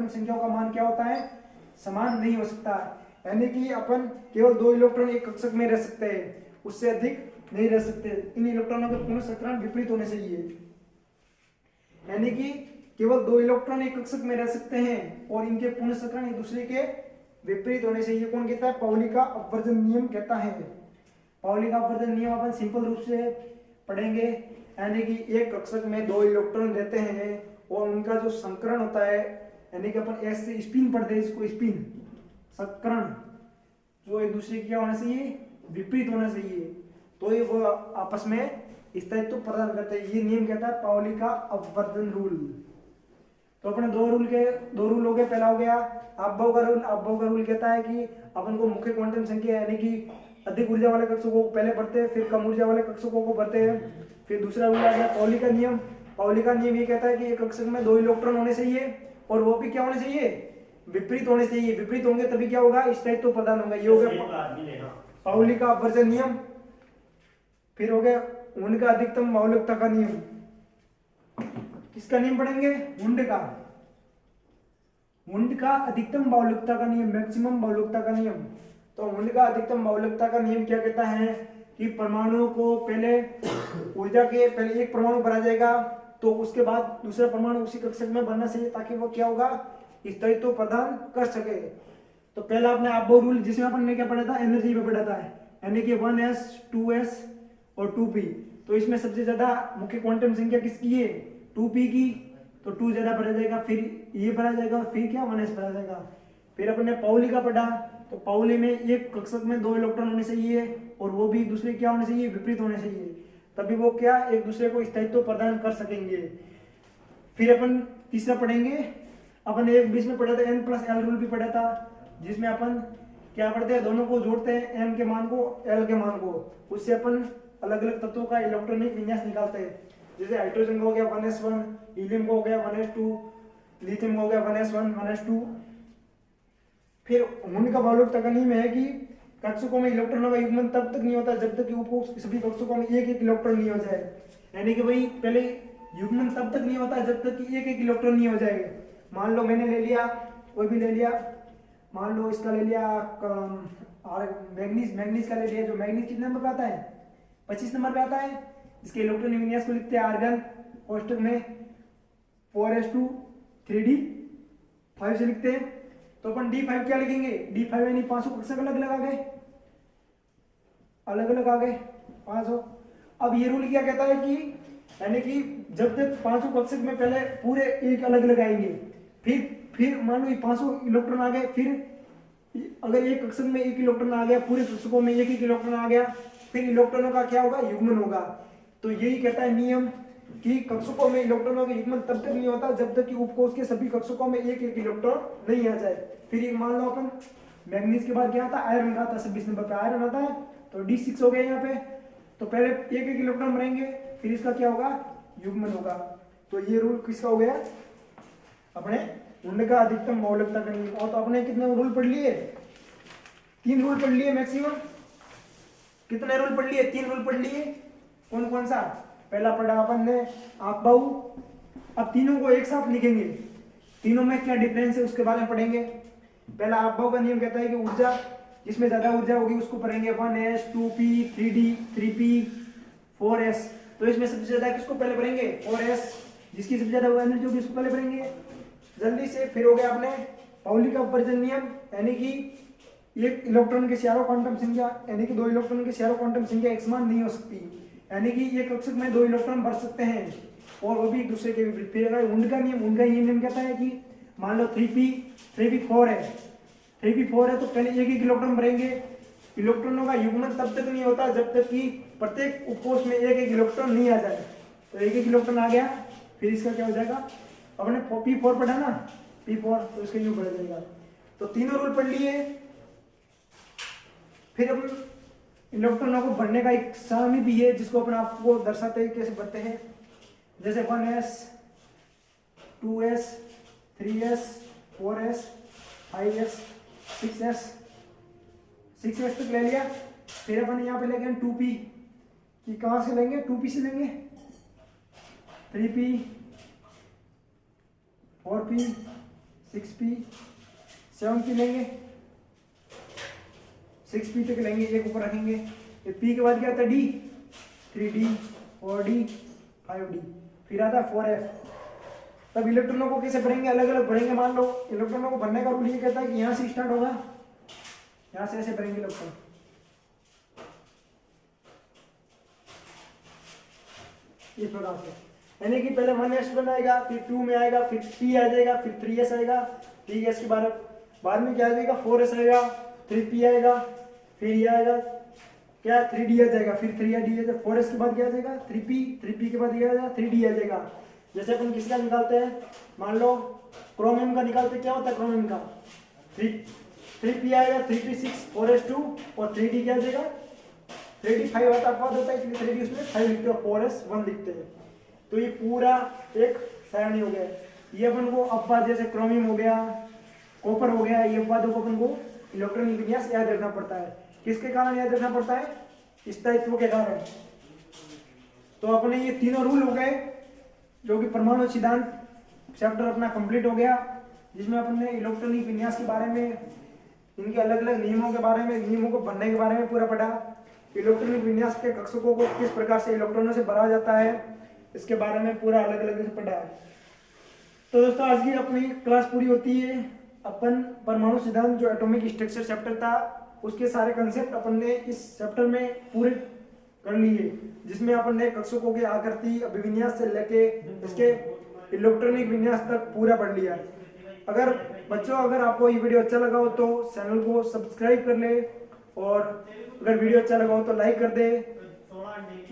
संख्या का मान क्या होता है, समान नहीं हो सकता। यानी कि अपन केवल 2 इलेक्ट्रॉन एक कक्षक में रह सकते हैं, उससे अधिक नहीं रह सकते। इन इलेक्ट्रॉनों के पुनःसंचरण विपरीत होने चाहिए। यानी कि केवल 2 इलेक्ट्रॉन एक कक्षक में रह सकते हैं और इनके पुनःसंचरण एक दूसरे के विपरीत होने चाहिए। कौन कहता है, पाउली का अपवर्जन नियम कहता है। पाउली का अपवर्जन नियम अपन सिंपल रूप से पढ़ेंगे। यानी कि एक कक्षक में 2 इलेक्ट्रॉन रहते हैं और उनका जो संकरण होता है, यानी कि अपन एस से स्पिन पढ़ते हैं, इसको स्पिन संकरण, जो एक दूसरे की क्या होना चाहिए, विपरीत होना चाहिए। तो ये वो आपस में स्थायित्व प्रदान करते हैं। ये नियम कहता है पाउली का अपवर्जन रूल। तो अपने 2 रूल हो गए। पहला हो गया ऑफ-बाउ का रूल। ऑफ-बाउ का रूल कहता है कि अपन को मुख्य क्वांटम संख्या यानी कि अधिक ऊर्जा वाले कक्षकों को पहले भरते हैं, फिर कम ऊर्जा वाले कक्षकों को भरते हैं। फिर दूसरा रूल आ गया पाउली का नियम। पाउली का नियम ये कहता है कि एक कक्षक में 2 इलेक्ट्रॉन होने चाहिए और वो भी क्या होने चाहिए, विपरीत होने से ये विपरीत होंगे तभी क्या होगा, स्थायित्व प्रदान होगा। ये हो सही गया बात भी लेना। पाउली का अपवर्जन नियम। फिर हो गया वुंड का अधिकतम मौलिकता का नियम। किसका नियम पढ़ेंगे, वुंड का, वुंड का अधिकतम मौलिकता का नियम, मैक्सिमम मौलिकता का नियम। तो वुंड का अधिकतम मौलिकता का नियम क्या कहता है कि परमाणुओं को पहले ऊर्जा के पहले एक परमाणु भरा जाएगा तो उसके बाद दूसरा परमाणु उसी कक्षक में बनना चाहिए ताकि वो क्या होगा, स्थायित्व प्रदान कर सके। तो पहला अपने आप रूल जिसमें अपन ने क्या पढ़ा था, एनर्जी पे पढ़ा था, यानी कि 1s 2s और 2p। तो इसमें सबसे ज्यादा मुख्य क्वांटम संख्या किसकी है, 2p की, तो 2 ज्यादा भरा जाएगा, फिर ये भरा जाएगा, फिर क्या 1s भरा जाएगा। फिर अपन ने पाउली का पढ़ा, तो पाउली में एक कक्षक में 2 इलेक्ट्रॉन होने चाहिए और वो भी दूसरे क्या होने चाहिए, विपरीत होने चाहिए, तभी वो क्या एक दूसरे को स्थायित्व प्रदान कर सकेंगे। फिर अपन तीसरा पढ़ेंगे, अपन एक बीच में पढ़ा था n+l रूल भी पढ़ा था, जिसमें अपन क्या पढ़ते हैं, दोनों को जोड़ते हैं n के मान को l के मान को, उससे अपन अलग अलग तत्वों का इलेक्ट्रॉनिक विन्यास निकालते हैं। जैसे हाइड्रोजन को हो गया 1s1, हीलियम को हो गया 1s2, लिथियम को हो गया 1s1 1s2। फिर वुंड का मौलिकता का नियम है कि कक्षकों में इलेक्ट्रॉनों का युग्मन तब तक नहीं होता जब तक कि उपरोक्त सभी कक्षकों में एक एक इलेक्ट्रॉन नहीं हो जाए। यानी कि भाई पहले युग्मन तब तक नहीं होता जब तक कि एक एक इलेक्ट्रॉन नहीं हो जाए। मान लो मैंने ले लिया, कोई भी ले लिया, मान लो इसका ले लिया मैग्नीज का ले लिया, जो मैग्नीज कितने नंबर पे आता है, 25 नंबर पे आता है। इसके इलेक्ट्रॉन विन्यास को लिखते हैं आर्गन, कोष्टक में 4s2 3d5 से लिखते हैं। तो अपन d5 क्या लिखेंगे, d5 यानी 500 कक्षक अलग अलग आ गए, अलग अलग आ गए 500। अब ये रूल क्या कहता है कि यानी कि जब तक 500 कक्षक में पहले पूरे एक अलग अलग आएंगे, फिर मान लो 500 इलेक्ट्रॉन आ गए, फिर अगर एक कक्षक में एक इलेक्ट्रॉन आ गया, पूरे कक्षकों में एक एक इलेक्ट्रॉन आ गया, फिर इलेक्ट्रॉनों का क्या होगा, युग्मन होगा। तो यही कहता है नियम कि कक्षकों में इलेक्ट्रॉनों का युग्मन तब तक नहीं होता जब तक कि उपकोष के सभी कक्षकों में एक एक इलेक्ट्रॉन नहीं आ जाए। फिर एक मान लो अपन मैग्नीज के बाद क्या आता है, आयरन का आता है, 26 नंबर पे आयरन आता है, तो d6 हो गया यहाँ पे। तो पहले एक एक इलेक्ट्रॉन भरेंगे, फिर इसका क्या होगा, युग्मन होगा। तो ये रूल किसका हो गया, अपने वुंड का अधिकतम मौलिकता का नियम। और तो अपने कितने रूल पढ़ लिए, 3 रूल पढ़ लिए मैक्सिमम। कितने रूल पढ़ लिए, 3 रूल पढ़ लिए। कौन कौन सा, पहला पढ़ा अपन ने आप बहु। अब तीनों को एक साथ लिखेंगे, तीनों में क्या डिफरेंस है उसके बारे में पढ़ेंगे। पहला आप बहु का नियम कहता है कि ऊर्जा जिसमें ज्यादा ऊर्जा होगी उसको पढ़ेंगे 1s 2p 3d 3p 4s। तो इसमें सबसे ज्यादा किसको पहले पढ़ेंगे, 4s, जिसकी सबसे ज्यादा एनर्जी होगी उसको पहले पढ़ेंगे जल्दी से। फिर हो गया अपने पाउली का अपवर्जन नियम, यानी कि एक इलेक्ट्रॉन के चारों क्वांटम संख्या, यानी कि 2 इलेक्ट्रॉन के चारों क्वांटम संख्या एक समान नहीं हो सकती, यानी कि एक कक्षक में 2 इलेक्ट्रॉन भर सकते हैं और वो भी एक दूसरे के विपरीत। फिर अगर वुंड का नियम, वुंड का ये नियम कहता है कि मान लो 3p4 है, 3p4 है, तो पहले एक एक इलेक्ट्रॉन भरेंगे। इलेक्ट्रॉनों का युग्मन तब तक नहीं होता जब तक कि प्रत्येक उपकोष में एक एक इलेक्ट्रॉन नहीं आ जाए। तो एक एक इलेक्ट्रॉन आ गया, फिर इसका क्या हो जाएगा, अपने p4 पढ़ा ना, p4, तो इसका यूं बढ़ जाएगा। तो तीनों रूल पढ़ लिए। फिर अपन इलेक्ट्रॉनों को भरने का एक सारणी भी है जिसको अपन आपको दर्शाते हैं कैसे भरते हैं। जैसे 1s 2s 3s 4s 5s 6s तक ले लिया। फिर अपन यहाँ पे लेंगे 2p कि कहाँ से लेंगे, 2p से लेंगे, 3p 4p 6p 7p लेंगे, 6p तक लेंगे, एक ऊपर रखेंगे। p के बाद क्या आता है d, 3d 4d 5d, फिर आता है 4f। तब इलेक्ट्रॉनों को कैसे भरेंगे, अलग अलग भरेंगे। मान लो इलेक्ट्रॉनों को भरने का रूल ये कहता है कि यहाँ से स्टार्ट होगा, यहाँ से ऐसे भरेंगे इलेक्ट्रॉन, इस प्रकार से, यानी कि पहले 1s बनाएगा, फिर 2 में आएगा, फिर p आ जाएगा, फिर 3s आएगा, 3s के बाद में क्या आ जाएगा, 4s आएगा, 3p आएगा, फिर ये आएगा क्या, 3d आ जाएगा, फिर 3d आ जाएगा, 4s के बाद क्या आ जाएगा, 3p के बाद ये आ जाएगा, 3d आ जाएगा। जैसे अपन किसका निकालते हैं, मान लो क्रोमियम का निकालते, क्या होता है क्रोमियम का, 3p आएगा, 3p6 4s2 और 3d क्या आ जाएगा, 3d 5 अपवाद होता है, इसलिए 3d उसमें 5 लिखते हैं और 4s 1 लिखते हैं। तो ये पूरा एक सारणी हो गया। ये अपन को अपवाद जैसे क्रोमियम हो गया, कॉपर हो गया, ये अपवादों को अपन को इलेक्ट्रॉनिक विन्यास याद रखना पड़ता है। किसके कारण याद रखना पड़ता है? स्थायित्व के कारण। तो अपने ये तीनों रूल हो गए, जो कि परमाणु सिद्धांत चैप्टर अपना कंप्लीट हो गया, जिसमें अपन ने इलेक्ट्रॉनिक विन्यास के बारे में, इनके अलग अलग नियमों के बारे में, नियमों को बनने के बारे में पूरा पढ़ा। इलेक्ट्रॉनिक विन्यास के कक्षकों को किस प्रकार से इलेक्ट्रॉनों से भरा जाता है, इसके बारे में पूरा अलग अलग से पढ़ा है। तो दोस्तों आज की अपनी क्लास पूरी होती है। अपन परमाणु सिद्धांत जो एटॉमिक स्ट्रक्चर चैप्टर था, उसके सारे कंसेप्ट अपन ने इस चैप्टर में पूरे कर लिए, जिसमें अपन ने कक्षकों की आकृति, अभिविन्यास से लेके इसके इलेक्ट्रॉनिक विन्यास तक पूरा पढ़ लिया। अगर बच्चों अगर आपको ये वीडियो अच्छा लगा हो तो चैनल को सब्सक्राइब कर ले, और अगर वीडियो अच्छा लगा हो तो लाइक कर दे।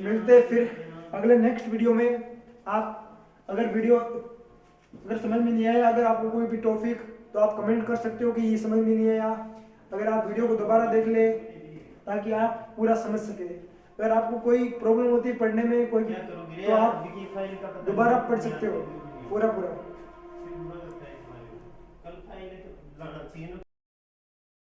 मिलते फिर अगले नेक्स्ट वीडियो में। आप अगर वीडियो अगर समझ में नहीं आया, अगर आपको कोई भी टॉपिक, तो आप कमेंट कर सकते हो कि ये समझ में नहीं आया। अगर आप वीडियो को दोबारा देख ले ताकि आप पूरा समझ सके। अगर आपको कोई प्रॉब्लम होती है पढ़ने में कोई, तो आप दोबारा पढ़ सकते हो पूरा।